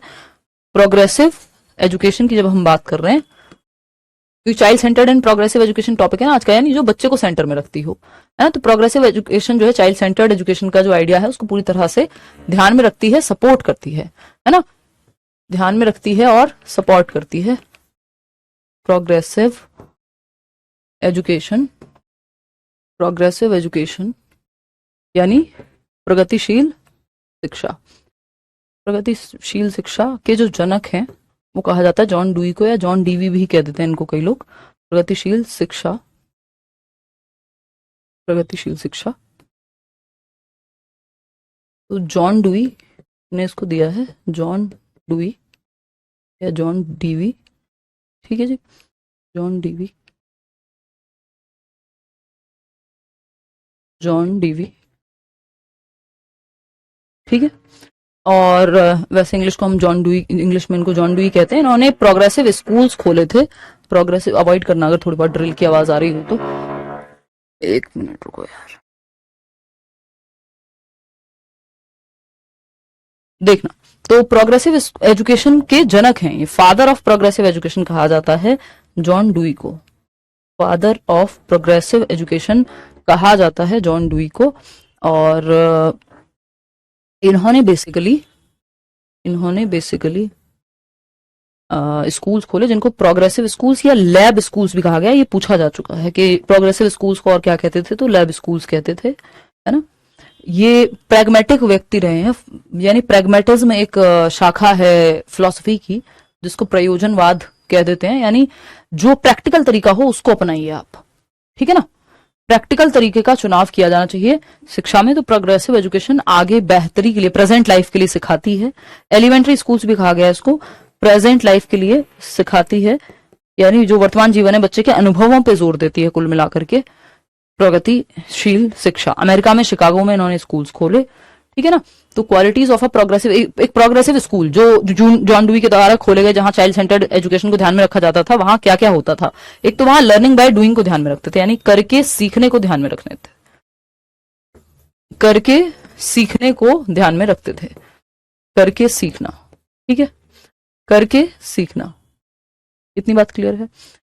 प्रोग्रेसिव एजुकेशन की जब हम बात कर रहे हैं, क्योंकि child centred and progressive education topic है ना आज का, यानी जो बच्चे को सेंटर में रखती हो, है ना। तो प्रोग्रेसिव एजुकेशन जो है, चाइल्ड सेंटर्ड एजुकेशन का जो आइडिया है, उसको पूरी तरह से ध्यान में रखती है, सपोर्ट करती है ना, ध्यान में रखती है और सपोर्ट करती है। प्रोग्रेसिव एजुकेशन, प्रोग्रेसिव एजुकेशन यानी प्रगतिशील शिक्षा। प्रगतिशील शिक्षा के जो जनक हैं वो कहा जाता है जॉन डुई को, या जॉन डीवी भी कह देते हैं इनको कई लोग। प्रगतिशील शिक्षा, प्रगतिशील शिक्षा, तो जॉन डुई ने इसको दिया है, जॉन डुई या जॉन डीवी। ठीक है जी, जॉन डीवी, जॉन डीवी। ठीक है, और वैसे इंग्लिश को हम जॉन डुई, इंग्लिश में इनको जॉन डुई कहते हैं। इन्होंने प्रोग्रेसिव स्कूल्स खोले थे। प्रोग्रेसिव अवॉइड करना अगर थोड़ी बहुत ड्रिल की आवाज आ रही हो तो, एक मिनट रुको यार, देखना। तो प्रोग्रेसिव एजुकेशन के जनक हैं ये, फादर ऑफ प्रोग्रेसिव एजुकेशन कहा जाता है जॉन डुई को, फादर ऑफ प्रोग्रेसिव एजुकेशन कहा जाता है जॉन डुई को। और इन्होंने बेसिकली स्कूल्स खोले जिनको प्रोग्रेसिव स्कूल्स या लैब स्कूल्स भी कहा गया। ये पूछा जा चुका है कि प्रोग्रेसिव स्कूल्स को और क्या कहते थे, तो लैब स्कूल्स कहते थे, है ना। ये प्रैग्मेटिक व्यक्ति रहे हैं, यानी प्रैग्मेटिज्म एक शाखा है फिलॉसफी की, जिसको प्रयोजनवाद कह देते हैं, यानी जो प्रैक्टिकल तरीका हो उसको अपनाइए आप, ठीक है ना। प्रैक्टिकल तरीके का चुनाव किया जाना चाहिए शिक्षा में। तो प्रोग्रेसिव एजुकेशन आगे बेहतरी के लिए, प्रेजेंट लाइफ के लिए सिखाती है। एलिमेंट्री स्कूल्स भी कहा गया है इसको, प्रेजेंट लाइफ के लिए सिखाती है, यानी जो वर्तमान जीवन है बच्चे के अनुभवों पे जोर देती है कुल मिलाकर के प्रगतिशील शिक्षा। अमेरिका में शिकागो में इन्होंने स्कूल्स खोले, ठीक है ना। तो क्वालिटीज ऑफ अ प्रोग्रेसिव, एक प्रोग्रेसिव स्कूल जो जॉन डुई के द्वारा खोले गए, जहां चाइल्ड सेंटर्ड एजुकेशन को ध्यान में रखा जाता था, वहां क्या क्या होता था। एक तो वहां लर्निंग बाय डूइंग को ध्यान में रखते थे, यानी करके सीखने को ध्यान में रखते थे, करके सीखने को ध्यान में रखते थे, करके सीखना, ठीक है, करके सीखना, इतनी बात क्लियर है।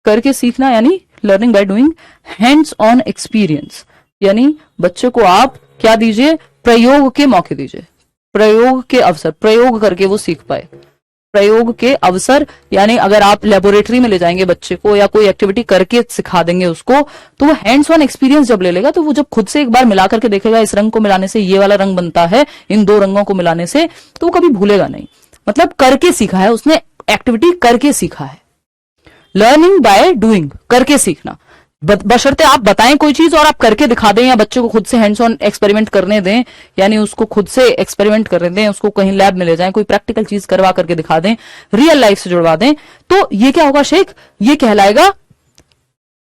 करके सीखना यानी learning by doing. Hands on experience यानी बच्चे को आप क्या दीजिए, प्रयोग के मौके दीजिए, प्रयोग के अवसर, प्रयोग करके वो सीख पाए, प्रयोग के अवसर। यानी अगर आप लेबोरेटरी में ले जाएंगे बच्चे को या कोई एक्टिविटी करके सिखा देंगे उसको, तो वो हैंड्स ऑन एक्सपीरियंस जब ले लेगा, तो वो जब खुद से एक बार मिला करके देखेगा, इस रंग को मिलाने से ये वाला रंग बनता है, इन दो रंगों को मिलाने से, तो वो कभी भूलेगा नहीं। मतलब करके सीखा है उसने, एक्टिविटी करके सीखा है। लर्निंग बाय डूइंग, करके सीखना, बशर्ते आप बताएं कोई चीज और आप करके दिखा दें, या बच्चे को खुद से हैंड्स ऑन एक्सपेरिमेंट करने दें, यानी उसको खुद से एक्सपेरिमेंट करने दें, उसको कहीं लैब में ले जाएं, कोई प्रैक्टिकल चीज करवा करके दिखा दें, रियल लाइफ से जुड़वा दें, तो ये क्या होगा शेख, ये कहलाएगा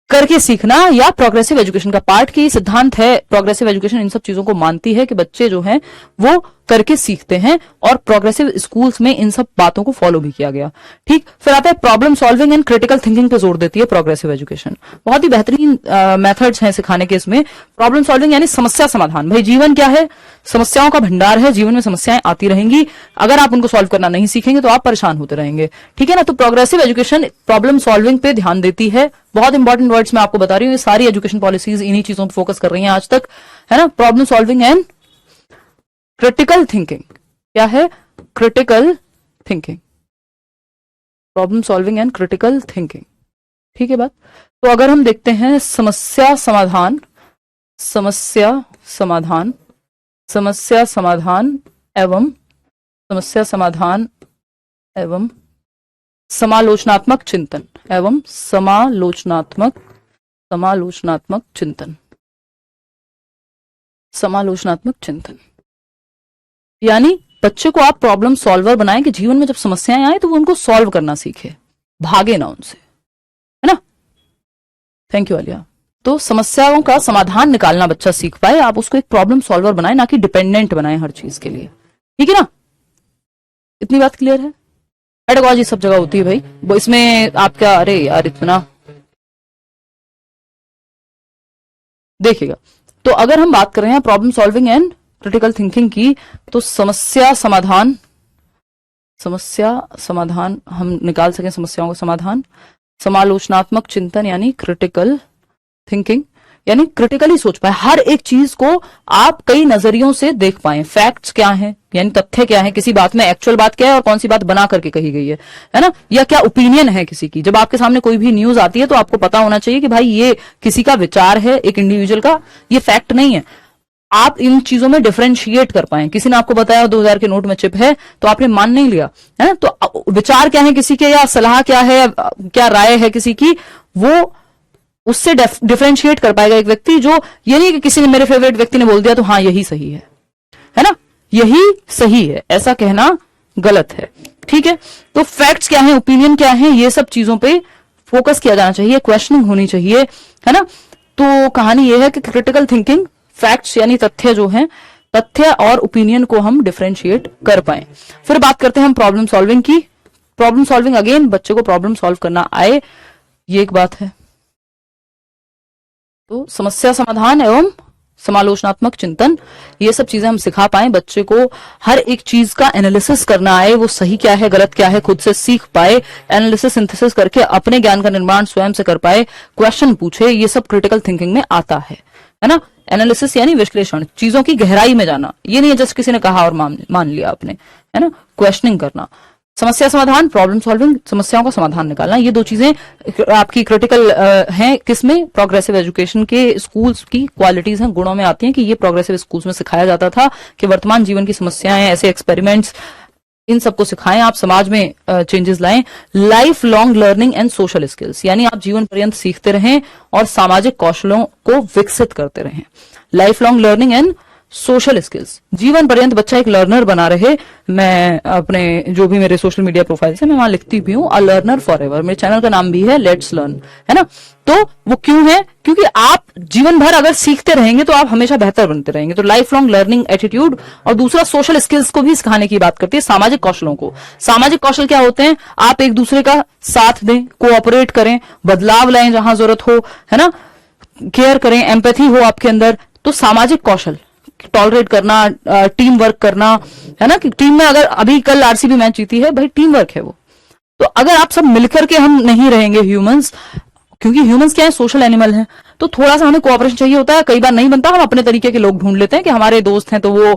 करके सीखना या प्रोग्रेसिव एजुकेशन का पार्ट। की सिद्धांत है, प्रोग्रेसिव एजुकेशन इन सब चीजों को मानती है कि बच्चे जो हैं वो करके सीखते हैं, और प्रोग्रेसिव स्कूल्स में इन सब बातों को फॉलो भी किया गया। ठीक, फिर आता है problem solving and critical thinking पे जोर देती है प्रोग्रेसिव एजुकेशन। बहुत ही बेहतरीन मेथड्स हैं सिखाने के इसमें। प्रॉब्लम सॉल्विंग यानी समस्या समाधान। भाई जीवन क्या है, समस्याओं का भंडार है, जीवन में समस्याएं आती रहेंगी, अगर आप उनको सॉल्व करना नहीं सीखेंगे तो आप परेशान होते रहेंगे, ठीक है ना। तो प्रोग्रेसिव एजुकेशन प्रॉब्लम सॉल्विंग पे ध्यान देती है। बहुत इंपॉर्टेंट वर्ड्स मैं आपको बता रही हूँ, ये सारी एजुकेशन पॉलिसीज इन्हीं चीजों पर फोकस कर रही हैं आज तक, है ना। Problem solving and critical thinking, क्या है, critical thinking, problem solving and critical thinking, ठीक है बात। तो अगर हम देखते हैं समस्या समाधान, समस्या समाधान, समस्या समाधान एवं समस्या समाधान एवं समालोचनात्मक चिंतन, एवं समालोचनात्मक चिंतन, समालोचनात्मक चिंतन, यानी बच्चे को आप प्रॉब्लम सॉल्वर बनाएं कि जीवन में जब समस्याएं आए तो वो उनको सॉल्व करना सीखे, भागे ना उनसे, है ना। Thank you Alia. तो समस्याओं का समाधान निकालना बच्चा सीख पाए, आप उसको एक प्रॉब्लम सॉल्वर बनाए, ना कि डिपेंडेंट बनाए हर चीज के लिए, ठीक है ना। इतनी बात क्लियर है। पेडागॉजी सब जगह होती है भाई, वो इसमें आप क्या, अरे यार इतना देखिएगा। तो अगर हम बात कर रहे हैं problem solving and critical thinking की, तो समस्या समाधान हम निकाल सकें समस्याओं का समाधान, समालोचनात्मक चिंतन यानी क्रिटिकल थिंकिंग, यानी क्रिटिकली सोच पाए, हर एक चीज को आप कई नजरियों से देख पाए। फैक्ट्स क्या हैं, यानी तथ्य क्या है, किसी बात में एक्चुअल बात क्या है और कौन सी बात बना करके कही गई है ना, या क्या ओपिनियन है किसी की। जब आपके सामने कोई भी न्यूज आती है तो आपको पता होना चाहिए कि भाई ये किसी का विचार है, एक इंडिविजुअल का, ये फैक्ट नहीं है। आप इन चीजों में डिफरेंशिएट कर पाए। किसी ने आपको बताया 2000 के नोट में चिप है, तो आपने मान नहीं लिया, है। तो विचार क्या है किसी के, या सलाह क्या है, क्या राय है किसी की, वो उससे डिफरेंशिएट कर पाएगा एक व्यक्ति। जो ये नहीं कि किसी ने, मेरे फेवरेट व्यक्ति ने बोल दिया तो हाँ यही सही है ना, यही सही है, ऐसा कहना गलत है, ठीक है। तो फैक्ट्स क्या है, ओपिनियन क्या है, ये सब चीजों पे फोकस किया जाना चाहिए, क्वेश्चनिंग होनी चाहिए, है ना। तो कहानी ये है कि क्रिटिकल थिंकिंग, फैक्ट्स यानी तथ्य जो हैं, तथ्य और ओपिनियन को हम डिफरेंशिएट कर पाए। फिर बात करते हैं हम प्रॉब्लम सॉल्विंग की। प्रॉब्लम सॉल्विंग अगेन, बच्चे को प्रॉब्लम सॉल्व करना आए, ये एक बात है। तो समस्या समाधान एवं समालोचनात्मक चिंतन, ये सब चीजें हम सिखा पाए बच्चे को, हर एक चीज का एनालिसिस करना आए, वो सही क्या है गलत क्या है खुद से सीख पाए, एनालिसिस सिंथेसिस करके अपने ज्ञान का निर्माण स्वयं से कर पाए, क्वेश्चन पूछे, ये सब क्रिटिकल थिंकिंग में आता है ना। एनालिसिस यानी विश्लेषण, चीजों की गहराई में जाना, ये नहीं है जस्ट किसी ने कहा और मान लिया आपने, है ना। क्वेश्चनिंग करना, समस्या समाधान, प्रॉब्लम सॉल्विंग, समस्याओं का समाधान निकालना, ये दो चीजें आपकी क्रिटिकल हैं किसमें, प्रोग्रेसिव एजुकेशन के स्कूल्स की क्वालिटीज हैं, गुणों में आती हैं कि ये प्रोग्रेसिव स्कूल्स में सिखाया जाता था कि वर्तमान जीवन की समस्याएं, ऐसे एक्सपेरिमेंट्स, इन सबको सिखाएं, आप समाज में चेंजेस लाएं। Life long learning and social skills, यानी आप जीवन पर्यंत सीखते रहें और सामाजिक कौशलों को विकसित करते रहें। Life long learning and social skills, जीवन पर्यंत बच्चा एक लर्नर बना रहे। मैं अपने जो भी मेरे सोशल मीडिया प्रोफाइल से मैं वहां लिखती भी हूँ, अ लर्नर फॉर एवर। मेरे चैनल का नाम भी है लेट्स लर्न, है ना। तो वो क्यों है? क्योंकि आप जीवन भर अगर सीखते रहेंगे तो आप हमेशा बेहतर बनते रहेंगे। तो लाइफ लॉन्ग लर्निंग एटीट्यूड। और दूसरा सोशल स्किल्स को भी सिखाने की बात करती है, सामाजिक कौशलों को। सामाजिक कौशल क्या होते हैं? आप एक दूसरे का साथ दें, कोऑपरेट करें, बदलाव लाएं जहां जरूरत हो, है ना, केयर करें, एम्पैथी हो आपके अंदर। तो सामाजिक कौशल, टॉलरेट करना, टीम वर्क करना, है ना, कि टीम में अगर अभी कल आरसीबी मैच जीती है, भाई टीम वर्क है वो। तो अगर आप सब मिलकर के हम नहीं रहेंगे ह्यूमंस, क्योंकि ह्यूमंस क्या है, सोशल एनिमल हैं, तो थोड़ा सा हमें कोऑपरेशन चाहिए होता है। कई बार नहीं बनता, हम अपने तरीके के लोग ढूंढ लेते हैं कि हमारे दोस्त हैं तो वो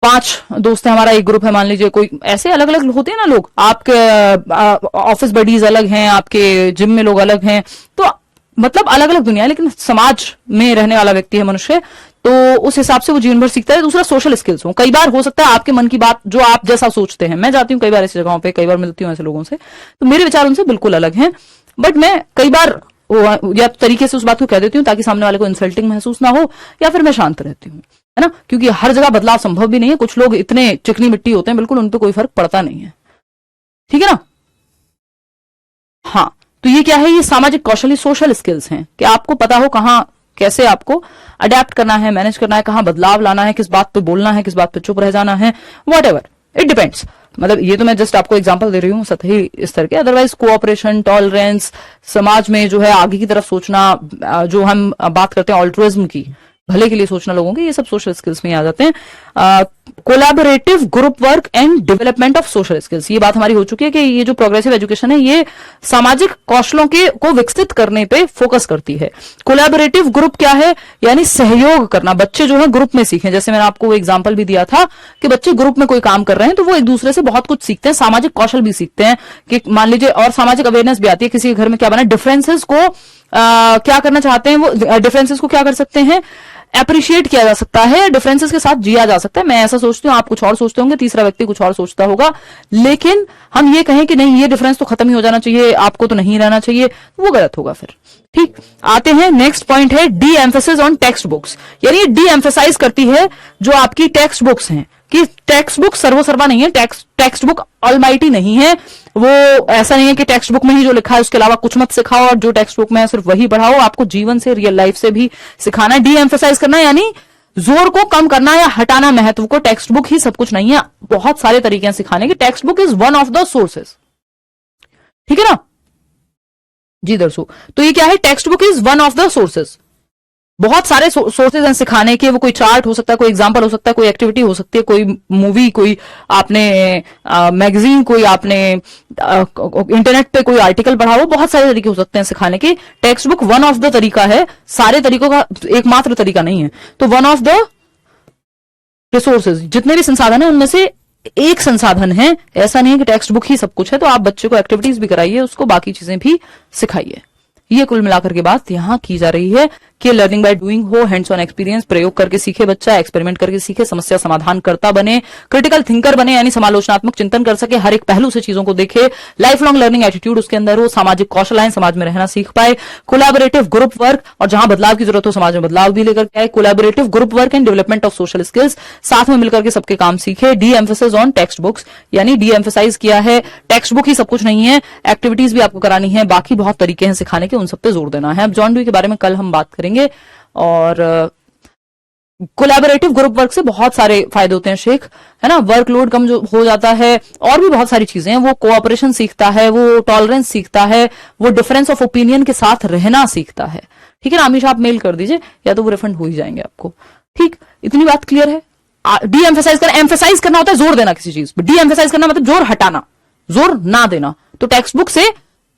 5 दोस्त हैं, हमारा एक ग्रुप है, मान लीजिए। कोई ऐसे अलग अलग होते हैं ना लोग, आपके ऑफिस बडीज अलग हैं, आपके जिम में लोग अलग हैं, तो मतलब अलग अलग दुनिया है। लेकिन समाज में रहने वाला व्यक्ति है मनुष्य, तो उस हिसाब से वो जीवन भर सीखता है। दूसरा सोशल स्किल्स हो, कई बार हो सकता है आपके मन की बात जो आप जैसा सोचते हैं, मैं जाती हूँ कई बार ऐसी जगहों पे, कई बार मिलती हूँ ऐसे लोगों से, तो मेरे विचार उनसे बिल्कुल अलग हैं, बट मैं कई बार या तरीके से उस बात को कह देती हूँ ताकि सामने वाले को इंसल्टिंग महसूस ना हो, या फिर मैं शांत रहती हूँ, है ना। क्योंकि हर जगह बदलाव संभव भी नहीं है। कुछ लोग इतने चिकनी मिट्टी होते हैं, बिल्कुल उन पर कोई फर्क पड़ता नहीं है, ठीक है ना। हाँ, तो ये क्या है? ये सामाजिक कौशल, ये सोशल स्किल्स हैं कि आपको पता हो कहाँ कैसे आपको अडेप्ट करना है, मैनेज करना है, कहाँ बदलाव लाना है, किस बात पे बोलना है, किस बात पे चुप रह जाना है, वॉट एवर इट डिपेंड्स। मतलब ये तो मैं जस्ट आपको एग्जांपल दे रही हूँ सतही स्तर के। अदरवाइज कोऑपरेशन, टॉलरेंस, समाज में जो है आगे की तरफ सोचना, जो हम बात करते हैं ऑल्ट्रुइज्म की, भले के लिए सोचना लोगों के, ये सब सोशल स्किल्स में ही आ जाते हैं। Collaborative group work and development of social skills, ये बात हमारी हो चुकी है कि ये जो प्रोग्रेसिव एजुकेशन है ये सामाजिक कौशलों के को विकसित करने पे फोकस करती है। कोलैबोरेटिव ग्रुप क्या है? यानी सहयोग करना। बच्चे जो है ग्रुप में सीखें। जैसे मैंने आपको एग्जांपल भी दिया था कि बच्चे ग्रुप में कोई काम कर रहे हैं तो वो एक दूसरे से बहुत कुछ सीखते हैं, सामाजिक कौशल भी सीखते हैं कि मान लीजिए, और सामाजिक अवेयरनेस भी आती है। किसी के घर में क्या बना, डिफरेंसेस को क्या करना चाहते हैं, वो डिफरेंसेस को क्या कर सकते हैं, अप्रिशिएट किया जा सकता है, डिफरेंसेस के साथ जिया जा सकता है। मैं ऐसा सोचती हूँ, आप कुछ और सोचते होंगे, तीसरा व्यक्ति कुछ और सोचता होगा, लेकिन हम ये कहें कि नहीं ये डिफरेंस तो खत्म ही हो जाना चाहिए, आपको तो नहीं रहना चाहिए, वो गलत होगा फिर। ठीक, आते हैं नेक्स्ट पॉइंट है D emphasis on text books. यानी डी एम्फेसाइज करती है जो आपकी टेक्स्ट बुक्स हैं कि टेक्स्ट बुक सर्वसर्वा नहीं है, टेक्स्ट बुक ऑलमाइटी नहीं है। वो ऐसा नहीं है कि टेक्स्ट बुक में ही जो लिखा है उसके अलावा कुछ मत सिखाओ, और जो टेक्स्ट बुक में है सिर्फ वही पढ़ाओ। आपको जीवन से, रियल लाइफ से भी सिखाना है। डी एम्फेसाइज करना यानी जोर को कम करना या हटाना महत्व को। टेक्स्ट बुक ही सब कुछ नहीं है, बहुत सारे तरीके हैं सिखाने के। Text book is one of the sources, ठीक है ना जी दर्शो। तो ये क्या है? Text book is one of the sources. बहुत सारे सोर्सेज हैं सिखाने के। वो कोई चार्ट हो सकता है, कोई एग्जांपल हो सकता है, कोई एक्टिविटी हो सकती है, कोई मूवी, कोई आपने मैगजीन, कोई आपने इंटरनेट पे कोई आर्टिकल पढ़ा हो। बहुत सारे तरीके हो सकते हैं सिखाने के। Text book one of the तरीका है, सारे तरीकों का एकमात्र तरीका नहीं है। तो वन ऑफ द रिसोर्सेज, जितने भी संसाधन है उनमें से एक संसाधन है। ऐसा नहीं है कि टेक्स्ट बुक ही सब कुछ है। तो आप बच्चे को एक्टिविटीज भी कराइए, उसको बाकी चीजें भी सिखाइए। ये कुल मिलाकर के बात यहां की जा रही है कि लर्निंग बाय डूइंग हो, हैंड्स ऑन एक्सपीरियंस, प्रयोग करके सीखे बच्चा, एक्सपेरिमेंट करके सीखे, समस्या समाधान करता बने, क्रिटिकल थिंकर बने यानी समालोचनात्मक चिंतन कर सके, हर एक पहलू से चीजों को देखे, लाइफ लॉन्ग लर्निंग एटीट्यूड उसके अंदर हो, सामाजिक कौशल आए, समाज में रहना सीख पाए, कोलैबोरेटिव ग्रुप वर्क, और जहां बदलाव की जरूरत हो समाज में बदलाव भी लेकर के आए, collaborative group work and development of social skills, साथ में मिलकर के सबके काम सीखे। D emphasis on text books, यानी डी एम्फेसाइज किया है टेक्स्ट बुक ही सब कुछ नहीं है, एक्टिविटीज भी आपको करानी है, बाकी बहुत तरीके हैं सिखाने के, उन सब पे जोर देना है। अब जॉन डुई के बारे में कल हम बात करेंगे। और कोलैबोरेटिव ग्रुप वर्क से बहुत सारे फायदे होते हैं शेख, है ना। वर्कलोड कम जो हो जाता है, और भी बहुत सारी चीजें हैं। वो कोऑपरेशन सीखता है, वो टॉलरेंस सीखता है, वो डिफरेंस ऑफ ओपिनियन के साथ रहना सीखता है। ठीक है ना अमीश, आप मेल कर दीजिए या तो वो रिफंड हो ही जाएंगे आपको। ठीक, इतनी बात क्लियर है। डी एम्फेसाइज करना, एम्फेसाइज करना होता है जोर देना किसी चीज पर, डी एम्फेसाइज करना मतलब जोर हटाना, जोर ना देना। तो टेक्स्ट बुक से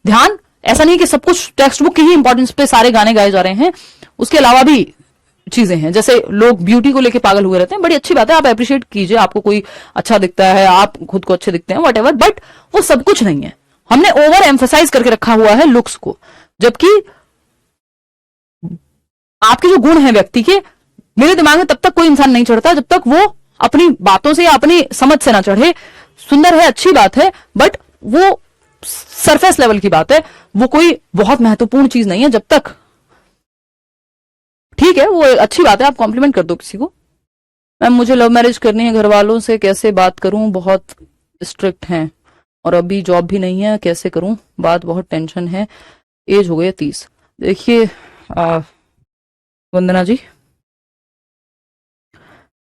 ध्यान, ऐसा नहीं कि सब कुछ टेक्स्ट बुक की ही इंपॉर्टेंस पे सारे गाने गाए जा रहे हैं, उसके अलावा भी चीजें हैं। जैसे लोग ब्यूटी को लेके पागल हुए रहते हैं, बड़ी अच्छी बात है, आप अप्रिशिएट कीजिए, आपको कोई अच्छा दिखता है, आप खुद को अच्छे दिखते हैं, वट एवर, बट वो सब कुछ नहीं है। हमने ओवर एम्फेसाइज करके रखा हुआ है लुक्स को, जबकि आपके जो गुण है व्यक्ति के, मेरे दिमाग में तब तक कोई इंसान नहीं चढ़ता जब तक वो अपनी बातों से या अपनी समझ से ना चढ़े। सुंदर है, अच्छी बात है, बट वो सरफेस लेवल की बात है, वो कोई बहुत महत्वपूर्ण चीज नहीं है। जब तक ठीक है, वो अच्छी बात है, आप कॉम्प्लीमेंट कर दो किसी को। मैम मुझे लव मैरिज करनी है, घर वालों से कैसे बात करूं, बहुत स्ट्रिक्ट हैं और अभी जॉब भी नहीं है, कैसे करूं, बात बहुत टेंशन है, एज हो गई है 30। देखिए वंदना जी,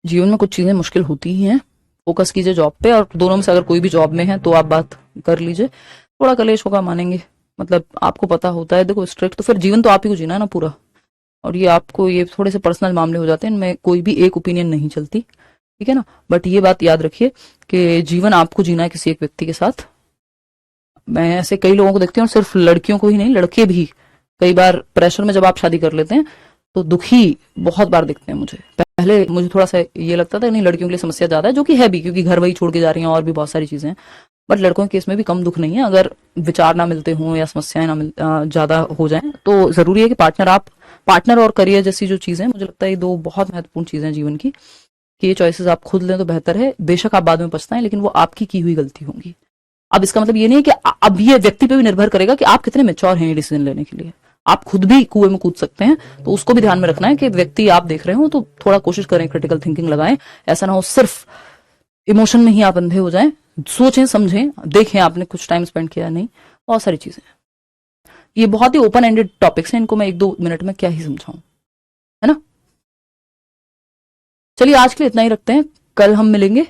जीवन में कुछ चीजें मुश्किल होती ही हैं। फोकस कीजिए जॉब पे, और दोनों में से अगर कोई भी जॉब में है तो आप बात कर लीजिए। थोड़ा कलेश होगा, मानेंगे, मतलब आपको पता होता है। देखो स्ट्रिक्ट तो फिर जीवन तो आप ही को जीना है ना पूरा, और ये आपको, ये थोड़े से पर्सनल मामले हो जाते हैं, इनमें कोई भी एक ओपिनियन नहीं चलती, ठीक है ना। बट ये बात याद रखिए कि जीवन आपको जीना है किसी एक व्यक्ति के साथ। मैं ऐसे कई लोगों को देखती हूँ, और सिर्फ लड़कियों को ही नहीं, लड़के भी कई बार प्रेशर में जब आप शादी कर लेते हैं तो दुखी बहुत बार दिखते हैं मुझे। पहले मुझे थोड़ा सा ये लगता था नहीं, लड़कियों के लिए समस्या ज्यादा है, जो कि है भी, क्योंकि घर वही छोड़ के जा रही हैं और भी बहुत सारी चीजें हैं। बट लड़कों के केस में भी कम दुख नहीं है। अगर विचार ना मिलते हों या समस्याएं ना ज्यादा हो जाएं, तो जरूरी है कि पार्टनर और करियर जैसी जो चीजें, मुझे लगता है ये दो बहुत महत्वपूर्ण चीजें हैं जीवन की, कि ये चॉइसेस आप खुद लें तो बेहतर है। बेशक आप बाद में पछताएं, लेकिन वो आपकी की हुई गलती होंगी। अब इसका मतलब ये नहीं है कि अब ये व्यक्ति पे भी निर्भर करेगा कि आप कितने मेच्योर हैं ये डिसीजन लेने के लिए। आप खुद भी कुएं में कूद सकते हैं, तो उसको भी ध्यान में रखना है कि व्यक्ति आप देख रहे हो तो थोड़ा कोशिश करें, क्रिटिकल थिंकिंग लगाएं। ऐसा ना हो सिर्फ इमोशन में ही आप अंधे हो जाएं। सोचें, समझें, देखें आपने कुछ टाइम स्पेंड किया नहीं, बहुत सारी चीजें। ये बहुत ही ओपन एंडेड टॉपिक्स हैं, इनको मैं 1-2 मिनट में क्या ही समझाऊं, है ना। चलिए आज के लिए इतना ही रखते हैं, कल हम मिलेंगे।